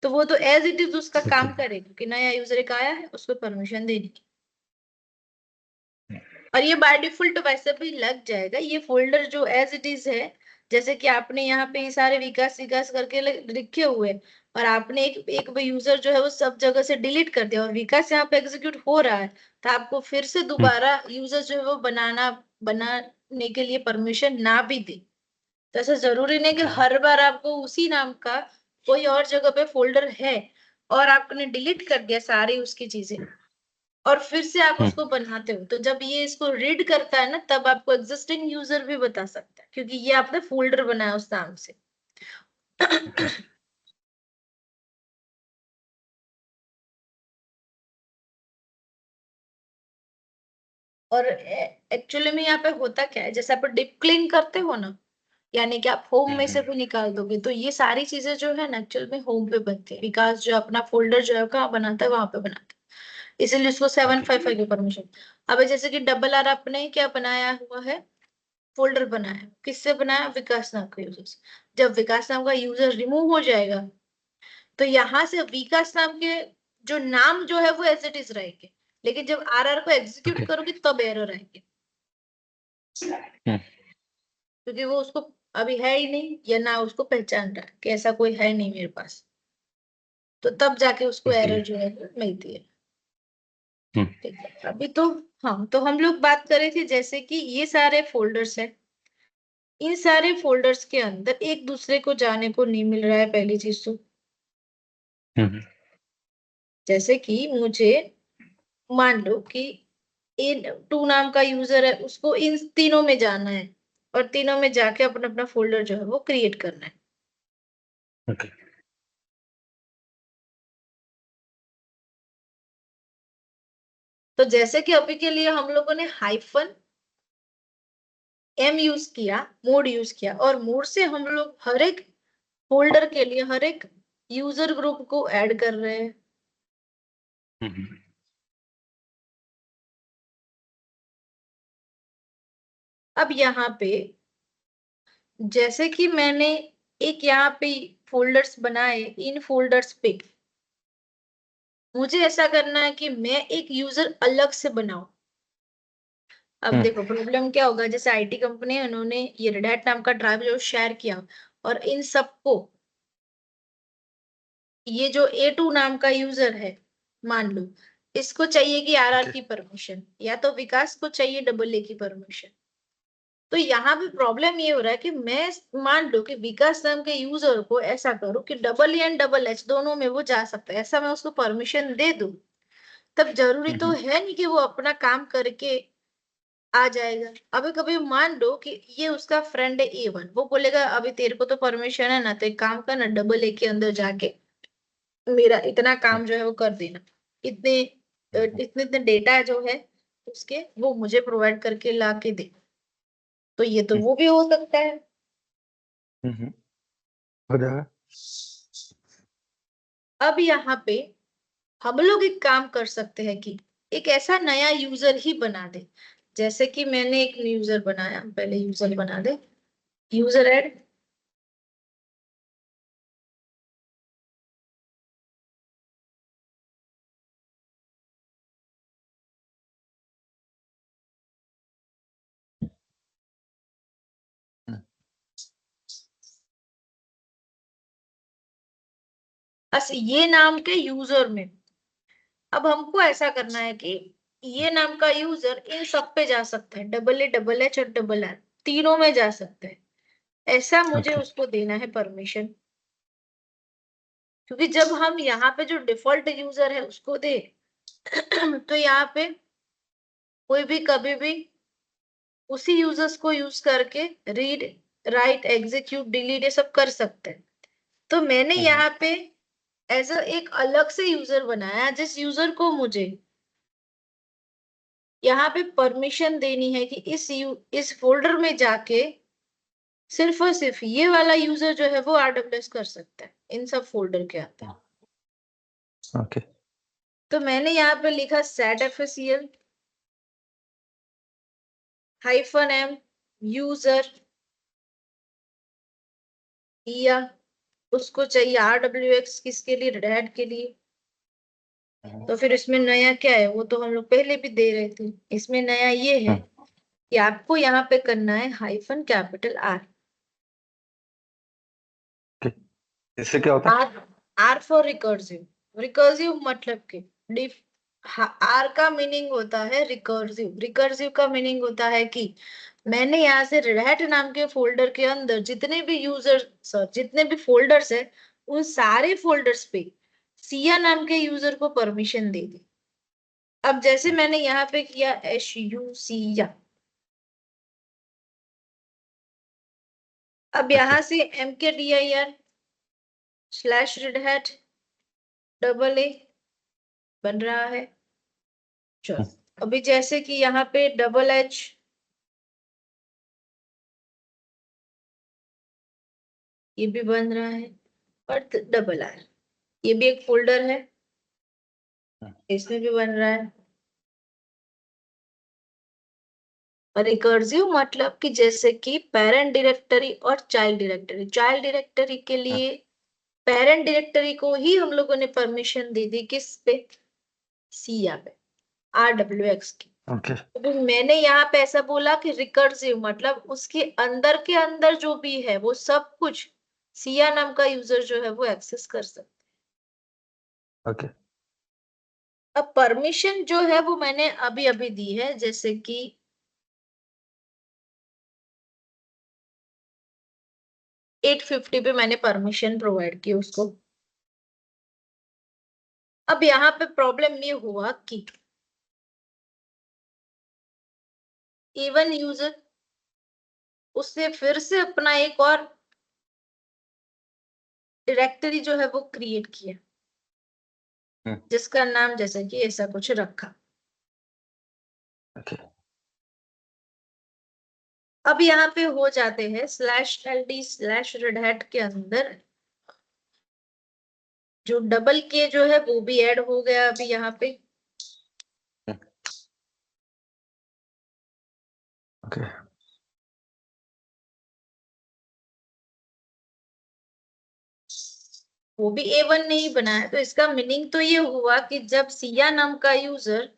तो वो तो एज इट इज उसका काम करेगा कि नया यूजर एक आया है उसको परमिशन देने की। और ये बाय डिफॉल्ट वैसे भी लग जाएगा, ये फोल्डर जो एज इट इज है, जैसे कि आपने यहाँ पे ये सारे विकास विकास करके लिखे हुए हैं, और आपने एक यूजर जो है वो सब जगह से डिलीट कर दिया और विकास यहाँ पे एग्जीक्यूट हो रहा है, तो आपको फिर से दोबारा यूजर जो है वो बनाने के लिए परमिशन ना भी दे। तो ऐसा जरूरी नहीं कि हर बार आपको उसी नाम का कोई और जगह पे फोल्डर है और आपने डिलीट कर दिया सारी उसकी चीजें और फिर से आप उसको बनाते हो, तो जब ये इसको रीड करता है ना तब आपको एग्जिस्टिंग यूजर भी बता सकता है, क्योंकि ये आपने फोल्डर बनाया उस नाम से। और एक्चुअली में यहाँ पे होता क्या है, जैसे आप डीप क्लीन करते हो ना, यानी कि आप होम में से भी निकाल दोगे, तो ये सारी चीजें जो है ना एक्चुअल में होम पे बनती है। विकास जो अपना फोल्डर जो है कहाँ बनाता है, वहां पे बनाता है, इसीलिए उसको 755 की परमिशन। अब जैसे कि डबल आर आपने क्या बनाया हुआ है, फोल्डर बनाया, किससे बनाया, विकास नाम का यूजर से। जब विकास नाम का यूजर रिमूव हो जाएगा तो यहाँ से विकास नाम के जो नाम जो है वो एज इट इज रहेंगे, लेकिन जब आर को एग्जीक्यूट करोगे तब एरर आएंगे, क्योंकि वो उसको अभी है ही नहीं या ना उसको पहचान रहा है कि ऐसा कोई है नहीं मेरे पास, तो तब जाके उसको एरर जो है वो मिलती है। ठीक है, अभी तो हाँ, तो हम लोग बात कर रहे थे जैसे कि ये सारे फोल्डर्स है, इन सारे फोल्डर्स के अंदर एक दूसरे को जाने को नहीं मिल रहा है पहली चीज तो। जैसे कि मुझे मान लो कि इन टू नाम का यूजर है, उसको इन तीनों में जाना है और तीनों में जाके अपना अपना फोल्डर जो है वो क्रिएट करना है। तो जैसे कि अभी के लिए हम लोगों ने हाइफन एम यूज किया, मोड यूज किया, और मोड से हम लोग हर एक फोल्डर के लिए हर एक यूजर ग्रुप को ऐड कर रहे हैं। अब यहाँ पे जैसे कि मैंने एक यहाँ पे फोल्डर्स बनाए, इन फोल्डर्स पे मुझे ऐसा करना है कि मैं एक यूजर अलग से बनाऊं। अब देखो प्रॉब्लम क्या होगा, जैसे आईटी कंपनी है, उन्होंने ये रेड हैट नाम का ड्राइव जो शेयर किया, और इन सबको ये जो A2 नाम का यूजर है, मान लो इसको चाहिए कि आरआर की परमिशन, या तो विकास को चाहिए डबल ए की परमिशन। तो यहाँ पे प्रॉब्लम ये हो रहा है कि मैं मान लो कि विकास नाम के यूजर को ऐसा करूं कि double A and double H दोनों में वो जा सकता है, ऐसा मैं उसको परमिशन दे दूं, तब जरूरी तो है नहीं कि वो अपना काम करके आ जाएगा। अभी कभी मान लो कि ये उसका फ्रेंड है A1, वो बोलेगा अभी तेरे को तो परमिशन है ना, तो एक काम कर ना, डबल ए के अंदर जाके मेरा इतना काम जो है वो कर देना, इतने इतने इतने डेटा जो है उसके वो मुझे प्रोवाइड करके ला के दे। तो ये तो वो भी हो सकता है। हो जाएगा। अब यहाँ पे हम लोग एक काम कर सकते हैं कि एक ऐसा नया यूजर ही बना दे, जैसे कि मैंने एक यूजर बनाया, पहले यूजर बना दे, यूजर ऐड। बस ये नाम के यूजर में अब हमको ऐसा करना है कि ये नाम का यूजर इन सब पे जा सकता है, डबल ए डबल एच और डबल आर तीनों में जा सकता है, ऐसा मुझे उसको देना है परमिशन। क्योंकि जब हम यहाँ पे जो डिफॉल्ट यूजर है उसको दे तो यहाँ पे कोई भी कभी भी उसी यूजर्स को यूज करके रीड, राइट, एग्जीक्यूट, डिलीट ये सब कर सकते हैं। तो मैंने यहाँ पे एज एक अलग से यूजर बनाया, जिस यूजर को मुझे यहाँ पे परमिशन देनी है कि इस फोल्डर में जाके सिर्फ और सिर्फ ये वाला यूजर जो है वो RWS कर सकता है इन सब फोल्डर के अंदर। ओके। तो मैंने यहाँ पे लिखा setfscl -m यूजर, या उसको चाहिए RWX किसके लिए, रेड हैट के लिए। तो फिर इसमें नया क्या है, वो तो हम लोग पहले भी दे रहे थे। इसमें नया ये है कि आपको यहाँ पे करना है -R। इससे क्या होता है? R for recursive. रिकर्सिव मतलब कि R का मीनिंग होता है रिकर्सिव। रिकर्सिव का मीनिंग होता है कि मैंने यहाँ से रेड नाम के फोल्डर के अंदर जितने भी जितने भी फोल्डर्स है, उन सारे फोल्डर्स पे सिया नाम के यूजर को परमिशन दे दी। अब जैसे मैंने यहाँ पे किया SU सिया, अब यहाँ से mkdir/redhat बन रहा है। चलो अभी जैसे कि यहाँ पे HH, ये भी बन रहा है, और RR, ये भी एक फोल्डर है, इसमें भी बन रहा है। और रिकर्सिव मतलब कि जैसे कि पेरेंट डायरेक्टरी और चाइल्ड डायरेक्टरी। चाइल्ड डायरेक्टरी के लिए पेरेंट डायरेक्टरी को ही हम लोगों ने परमिशन दे दी, किस पे, सिया पे, RWX की। तो मैंने यहाँ पे ऐसा बोला कि रिकर्सिव मतलब उसके अंदर जो भी है वो सब कुछ सिया नाम का यूजर जो है वो एक्सेस कर सकता है। अब परमिशन जो है वो मैंने अभी अभी दी है, जैसे कि 850 पे मैंने परमिशन प्रोवाइड की उसको। अब यहाँ पे प्रॉब्लम ये हुआ कि इवन यूजर उससे फिर से अपना एक और डायरेक्टरी जो है वो क्रिएट किया, जिसका नाम जैसे कि ऐसा कुछ रखा। अब यहाँ पे हो जाते हैं /LD/redhat के अंदर जो $K जो है वो भी ऐड हो गया अभी यहाँ पे। वो भी A1 नहीं बना है। तो इसका मीनिंग तो ये हुआ कि जब सिया नाम का यूजर,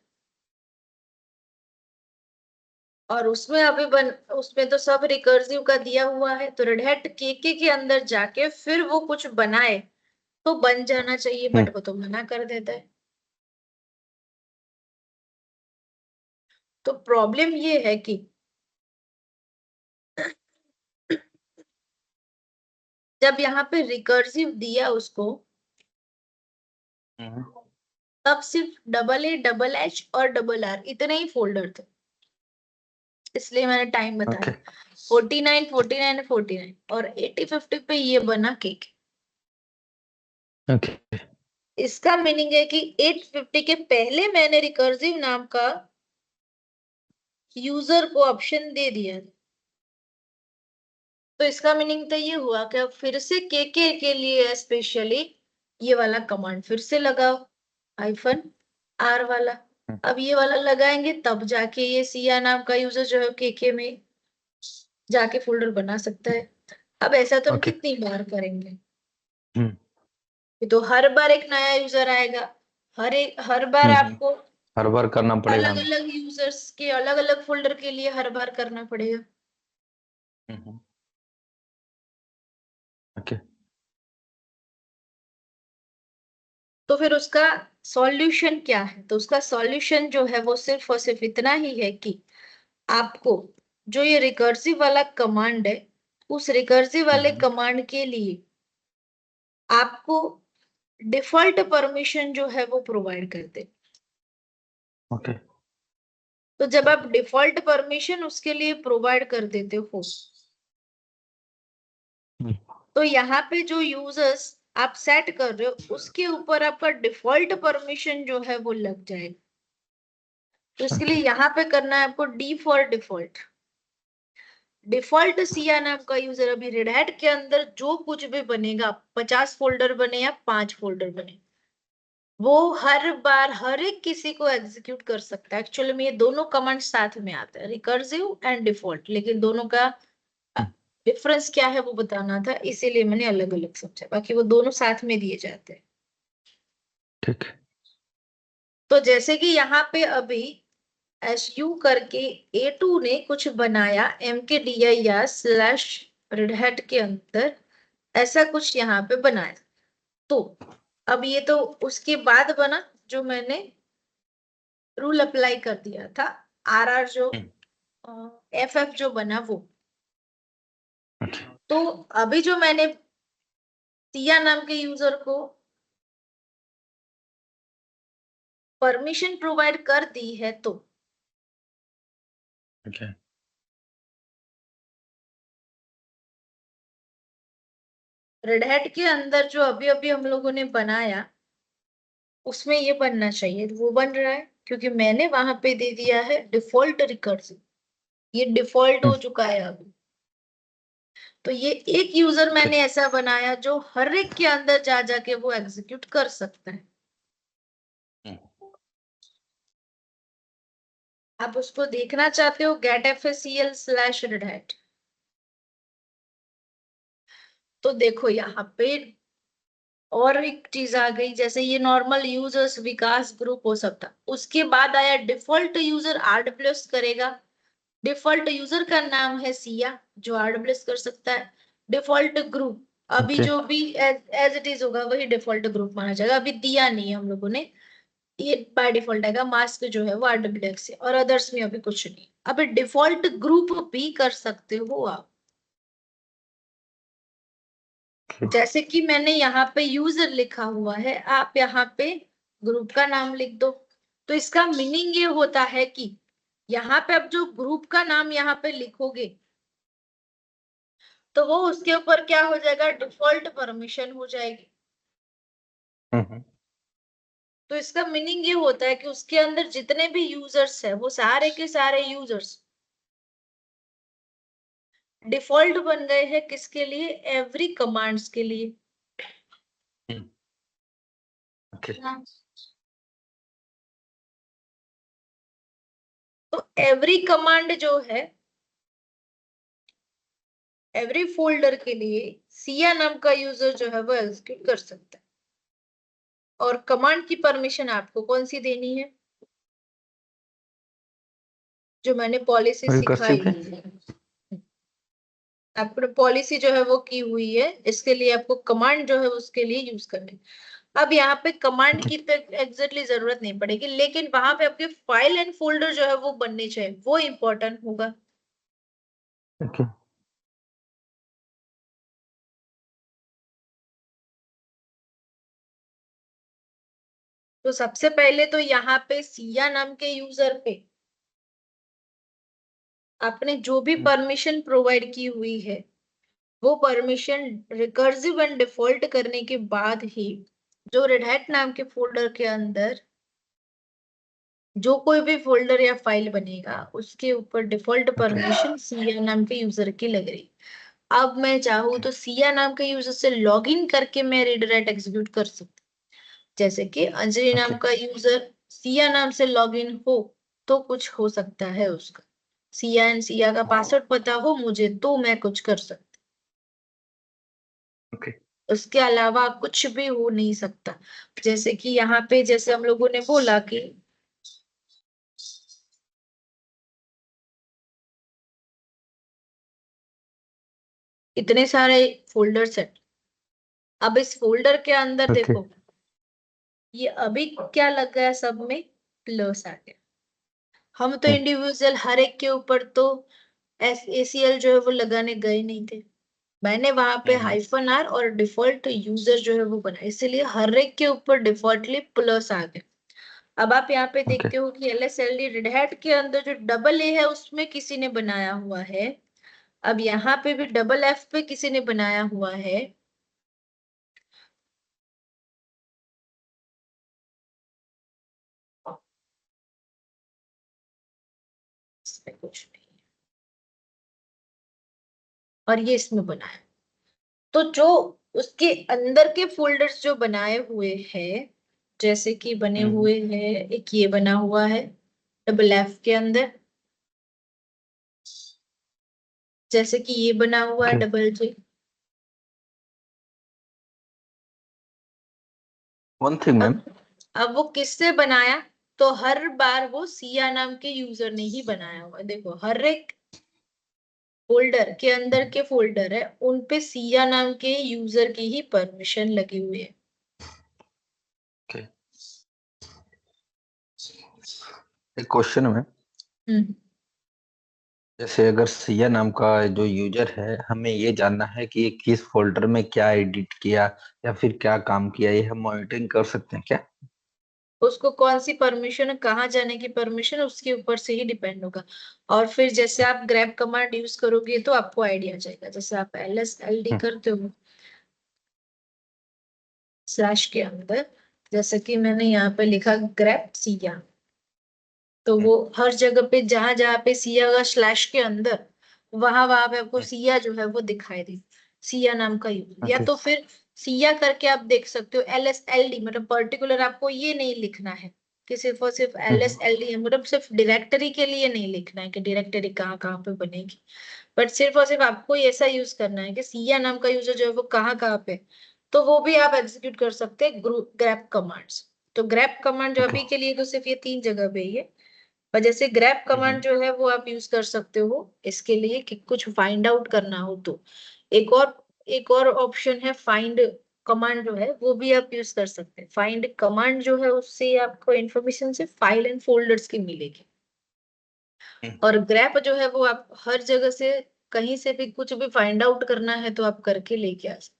और उसमें तो सब रिकर्सिव का दिया हुआ है, तो रेडहैट के अंदर जाके फिर वो कुछ बनाए तो बन जाना चाहिए, बट वो तो मना कर देता है। तो प्रॉब्लम ये है कि जब यहाँ पे रिकर्सिव दिया उसको, तब सिर्फ AA, और RR इतने ही फोल्डर थे, इसलिए मैंने टाइम बताया। 49 49 49 और 8050 पे ये बना केक। इसका मीनिंग है कि 850 के पहले मैंने रिकर्सिव नाम का यूजर को ऑप्शन दे दिया। तो इसका मीनिंग तो ये हुआ कि अब फिर से के लिए स्पेशली ये वाला कमांड फिर से लगाओ, -R वाला। अब ये वाला लगाएंगे तब जाके ये सिया नाम का यूजर जो है के में जाके फोल्डर बना सकता है। अब ऐसा तो हम कितनी बार करेंगे, तो हर बार एक नया यूजर आएगा, हर बार आपको हर बार करना पड़ेगा, अलग अलग यूजर्स के अलग अलग फोल्डर के लिए हर बार करना पड़ेगा। तो फिर उसका सॉल्यूशन क्या है? तो उसका सॉल्यूशन जो है वो सिर्फ और सिर्फ इतना ही है कि आपको जो ये रिकर्सिव वाला कमांड है, उस रिकर्सिव वाले कमांड के लिए आपको डिफॉल्ट परमिशन जो है वो प्रोवाइड कर दे। तो जब आप डिफॉल्ट परमिशन उसके लिए प्रोवाइड कर देते हो, तो यहाँ पे जो यूजर्स आप सेट कर रहे हो उसके ऊपर आपका डिफॉल्ट परमिशन जो है वो लग जाएगा। तो इसके लिए यहाँ पे करना है आपको D for default. Default Siya नाम का यूजर, अभी रेड हैट के अंदर जो कुछ भी बनेगा, 50 फोल्डर बने या 5 फोल्डर बने, वो हर बार हर एक किसी को एग्जीक्यूट कर सकता है। एक्चुअली में ये दोनों कमांड साथ में आते हैं, रिकर्सिव एंड डिफॉल्ट, लेकिन दोनों का डिफरेंस क्या है वो बताना था, इसीलिए मैंने अलग अलग समझा, बाकी वो दोनों साथ में दिए जाते हैं। ठीक। तो जैसे कि यहाँ पे अभी SU करके A2 ने कुछ बनाया mkdir स्लैश रेडहैट के अंदर, ऐसा कुछ यहाँ पे बनाया। तो अब ये तो उसके बाद बना जो मैंने रूल अप्लाई कर दिया था, RR जो FF जो बना वो। तो अभी जो मैंने सिया नाम के यूजर को परमिशन प्रोवाइड कर दी है, तो रेडहैट के अंदर जो अभी अभी हम लोगों ने बनाया उसमें ये बनना चाहिए, वो बन रहा है क्योंकि मैंने वहां पे दे दिया है डिफॉल्ट रिकर्सिव, ये डिफॉल्ट हो चुका है अभी। तो ये एक यूजर मैंने ऐसा बनाया जो हर एक के अंदर जा जाके वो एग्जीक्यूट कर सकता है। आप उसको देखना चाहते हो गेट FACL स्लैश रेडहैट, तो देखो यहाँ पे और एक चीज आ गई, जैसे ये नॉर्मल यूजर्स विकास ग्रुप हो सकता, उसके बाद आया डिफॉल्ट यूजर RWS करेगा। डिफॉल्ट यूजर का नाम है सिया जो RWS कर सकता है। डिफॉल्ट ग्रुप अभी जो भी एज इट इज होगा वही डिफॉल्ट ग्रुप माना जाएगा, अभी दिया नहीं है हम लोगों ने, ये बाय डिफॉल्ट आएगा। मास्क जो है वो RWS है और अदर्स में अभी कुछ नहीं। अभी डिफॉल्ट ग्रुप भी कर सकते हो आप, जैसे कि मैंने यहाँ पे यूजर लिखा हुआ है, आप यहाँ पे ग्रुप का नाम लिख दो। तो इसका मीनिंग ये होता है कि यहाँ पे अब जो ग्रुप का नाम यहाँ पे लिखोगे तो वो उसके ऊपर क्या हो जाएगा, डिफॉल्ट परमिशन हो जाएगी। तो इसका मीनिंग ये होता है कि उसके अंदर जितने भी यूजर्स है वो सारे के सारे यूजर्स डिफॉल्ट बन गए हैं, किसके लिए, एवरी कमांड्स के लिए। तो एवरी कमांड जो है एवरी फोल्डर के लिए सिया नाम का यूजर जो है वो एग्जीक्यूट कर सकता है। और कमांड की परमिशन आपको कौन सी देनी है, जो मैंने पॉलिसी सिखाई है, आपने पॉलिसी जो है वो की हुई है, इसके लिए आपको कमांड जो है उसके लिए यूज करनी। अब यहाँ पे कमांड की तो एग्जैक्टली जरूरत नहीं पड़ेगी, लेकिन वहां पे आपके फाइल एंड फोल्डर जो है वो बनने चाहिए, वो इंपॉर्टेंट होगा। तो सबसे पहले तो यहाँ पे सिया नाम के यूजर पे आपने जो भी परमिशन प्रोवाइड की हुई है वो परमिशन रिकर्सिव एंड डिफॉल्ट करने के बाद ही जो रेडहैट नाम के फोल्डर के अंदर जो कोई भी फोल्डर या फाइल बनेगा उसके ऊपर डिफॉल्ट परमिशन सिया नाम के यूजर की लग रही। अब मैं चाहूँ तो सिया नाम के यूजर से लॉगिन करके मैं रीडराइट एग्जीक्यूट कर सकती, जैसे कि अंजलि नाम का यूजर सिया नाम से लॉगिन हो तो कुछ हो सकता है उसका, सिया एंड सिया का पासवर्ड पता हो मुझे तो मैं कुछ कर सकती, उसके अलावा कुछ भी हो नहीं सकता। जैसे कि यहाँ पे जैसे हम लोगों ने बोला कि इतने सारे फोल्डर्स है, अब इस फोल्डर के अंदर देखो ये अभी क्या लग गया, सब में प्लस आ गया। हम तो इंडिविजुअल हर एक के ऊपर तो ACL जो है वो लगाने गए नहीं थे, मैंने वहां पे -R और डिफॉल्ट यूजर जो है वो बना, इसलिए हर एक के ऊपर डिफॉल्टली प्लस आ गया। अब आप यहाँ पे देखते हो कि LSLD रेड हैट के अंदर जो डबल ए है उसमें किसी ने बनाया हुआ है, अब यहाँ पे भी डबल एफ पे किसी ने बनाया हुआ है। इसमें कुछ नहीं है, और ये इसमें बना है। तो जो उसके अंदर के फोल्डर्स जो बनाए हुए हैं, जैसे कि बने हुए हैं, एक ये बना हुआ है डबल एफ के अंदर, जैसे कि ये बना हुआ है डबल जे। वन थिंग मैम, अब वो किससे बनाया, तो हर बार वो सिया नाम के यूजर ने ही बनाया हुआ है। देखो हर एक फोल्डर के अंदर के फोल्डर है, उन पे सिया नाम के यूजर की ही परमिशन लगी हुई है। एक क्वेश्चन में, जैसे अगर सिया नाम का जो यूजर है, हमें ये जानना है कि ये किस फोल्डर में क्या एडिट किया या फिर क्या काम किया, ये हम मॉनिटरिंग कर सकते हैं क्या? उसको कौन सी परमिशन, कहाँ जाने की परमिशन, उसके ऊपर से ही डिपेंड होगा। और फिर जैसे आप ग्रैब कमांड यूज करोगे तो आपको आइडिया आ जाएगा। जैसे आप LSLD करते हो स्लैश के अंदर, जैसे कि मैंने यहाँ पे लिखा ग्रैब सिया, तो वो हर जगह पे जहां जहां पे सिया होगा स्लैश के अंदर, वहां वहां पे आपको सिया जो है वो दिखाई दे, सिया नाम का यूज। या तो फिर सिया करके आप देख सकते हो LSLD, मतलब पर्टिकुलर आपको ये नहीं लिखना है कि सिर्फ और सिर्फ LSLD है, मतलब सिर्फ डायरेक्टरी के लिए नहीं लिखना है कि डायरेक्टरी कहाँ कहाँ पे बनेगी, बट सिर्फ और सिर्फ आपको ऐसा यूज करना है कि सिया नाम का यूजर जो है वो कहाँ कहाँ पे, तो वो भी आप एग्जीक्यूट कर सकते हैं ग्रैप कमांड्स। तो ग्रैप कमांड जो अभी के लिए तो सिर्फ ये 3 जगह पे ही है। और जैसे ग्रैप कमांड जो है वो आप यूज कर सकते हो इसके लिए कि कुछ फाइंड आउट करना हो तो। एक और एक और ऑप्शन है फाइंड कमांड, जो है वो भी आप यूज कर सकते हैं। फाइंड कमांड जो है उससे आपको इन्फॉर्मेशन से फाइल एंड फोल्डर्स की मिलेगी। और ग्रैप जो है वो आप हर जगह से कहीं से भी कुछ भी फाइंड आउट करना है तो आप करके लेके आ सकते।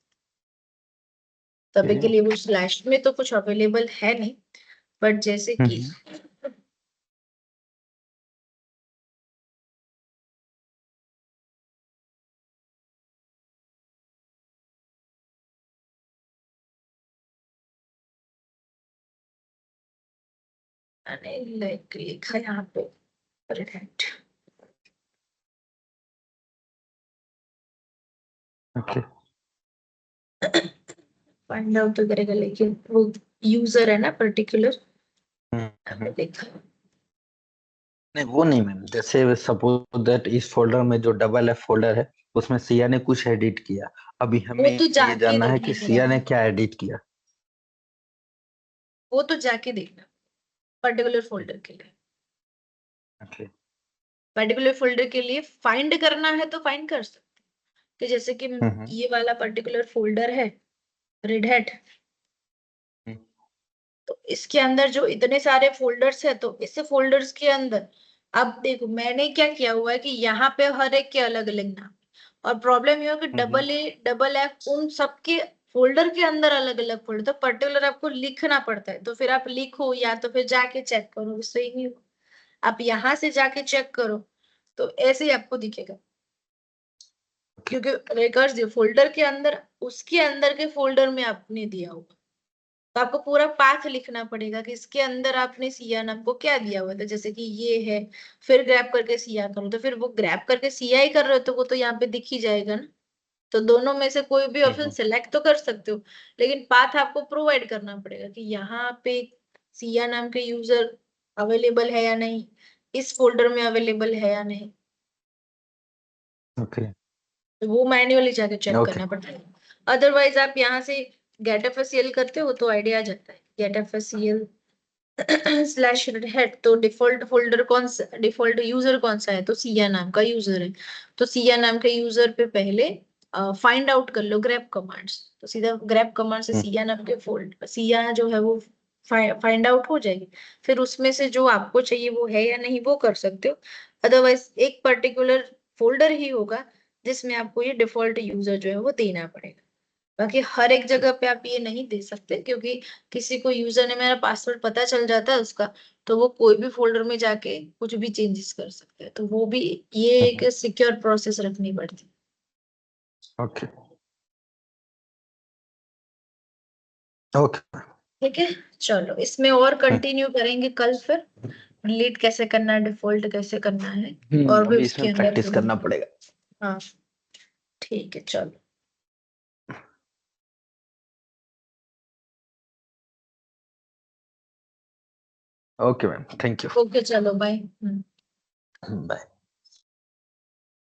तभी के लिए वो स्लैश में तो कुछ अवेलेबल है नहीं, बट जैसे कि मैंने लिखा यहाँ पे रेड, फाइंड आउट तो करेगा लेकिन वो यूजर है ना पर्टिकुलर, लिखा। नहीं वो नहीं मैम, जैसे सपोज दैट इस फोल्डर में जो डबल एफ फोल्डर है उसमें सिया ने कुछ एडिट किया, अभी वो हमें तो ये जाके जानना है देखना कि सिया पड़ेगा, ने क्या एडिट किया। वो तो जाके देखना पर्टिकुलर फोल्डर के लिए। ओके। पर्टिकुलर फोल्डर के लिए फाइंड करना है तो फाइंड कर सकते हैं। कि जैसे कि ये वाला पर्टिकुलर फोल्डर है रेड हैट, तो इसके अंदर जो इतने सारे फोल्डर्स है, तो इस फोल्डर्स के अंदर अब देखो मैंने क्या किया हुआ है कि यहाँ पे हर एक के अलग अलग नाम, और प्रॉब्लम ये हो कि डबल ए डबल एफ उन सबके फोल्डर के अंदर अलग अलग फोल्डर, तो पर्टिकुलर आपको लिखना पड़ता है। तो फिर आप लिखो या तो फिर जाके चेक करो, उससे ही नहीं हो। आप यहाँ से जाके चेक करो तो ऐसे ही आपको दिखेगा, क्योंकि रिकॉर्ड्स फोल्डर के अंदर उसके अंदर के फोल्डर में आपने दिया होगा, तो आपको पूरा पाथ लिखना पड़ेगा कि इसके अंदर आपने सिया नाम को क्या दिया हुआ था। जैसे कि ये है, फिर ग्रैब करके सिया करो, तो फिर वो ग्रैब करके सिया ही कर रहे हो तो वो तो यहाँ पे दिख ही जाएगा ना। तो दोनों में से कोई भी ऑप्शन सिलेक्ट तो कर सकते हो, लेकिन पाथ आपको प्रोवाइड करना पड़ेगा कि यहाँ पे सिया नाम के यूजर अवेलेबल है या नहीं, इस फोल्डर में अवेलेबल है या नहीं, ओके तो वो मैन्युअली जाके चेक ओके। करना पड़ता है। अदरवाइज आप यहाँ से गेट एफएससीएल करते हो तो आइडिया आ जाता है गेट एफएससीएल स्लैश हेड, तो डिफॉल्ट फोल्डर कौन सा, डिफॉल्ट यूजर कौन सा है, तो सिया नाम का यूजर है। तो सिया नाम के यूजर पे पहले फाइंड आउट कर लो ग्रैब कमांड्स, तो सीधा ग्रैब कमांड से सिया नाम के फोल्ड सिया जो है वो फाइंड आउट हो जाएगी। फिर उसमें से जो आपको चाहिए वो है या नहीं वो कर सकते हो। अदरवाइज एक पर्टिकुलर फोल्डर ही होगा जिसमें आपको ये डिफॉल्ट यूजर जो है वो देना पड़ेगा। बाकी हर एक जगह पे आप ये नहीं दे सकते, क्योंकि किसी को यूजर ने मेरा पासवर्ड पता चल जाता है उसका, तो वो कोई भी फोल्डर में जाके कुछ भी चेंजेस कर सकते हैं, तो वो भी ये एक सिक्योर प्रोसेस रखनी पड़ती है। Okay okay. ठीक है, चलो इसमें और कंटिन्यू करेंगे कल फिर, डिलीट कैसे करना है, डिफॉल्ट कैसे करना है, और भी अभी उसके इसमें अंदर प्रैक्टिस फिर। करना पड़ेगा। हाँ ठीक है, चलो। Okay ma'am, thank you. Okay चलो बाय। बाय।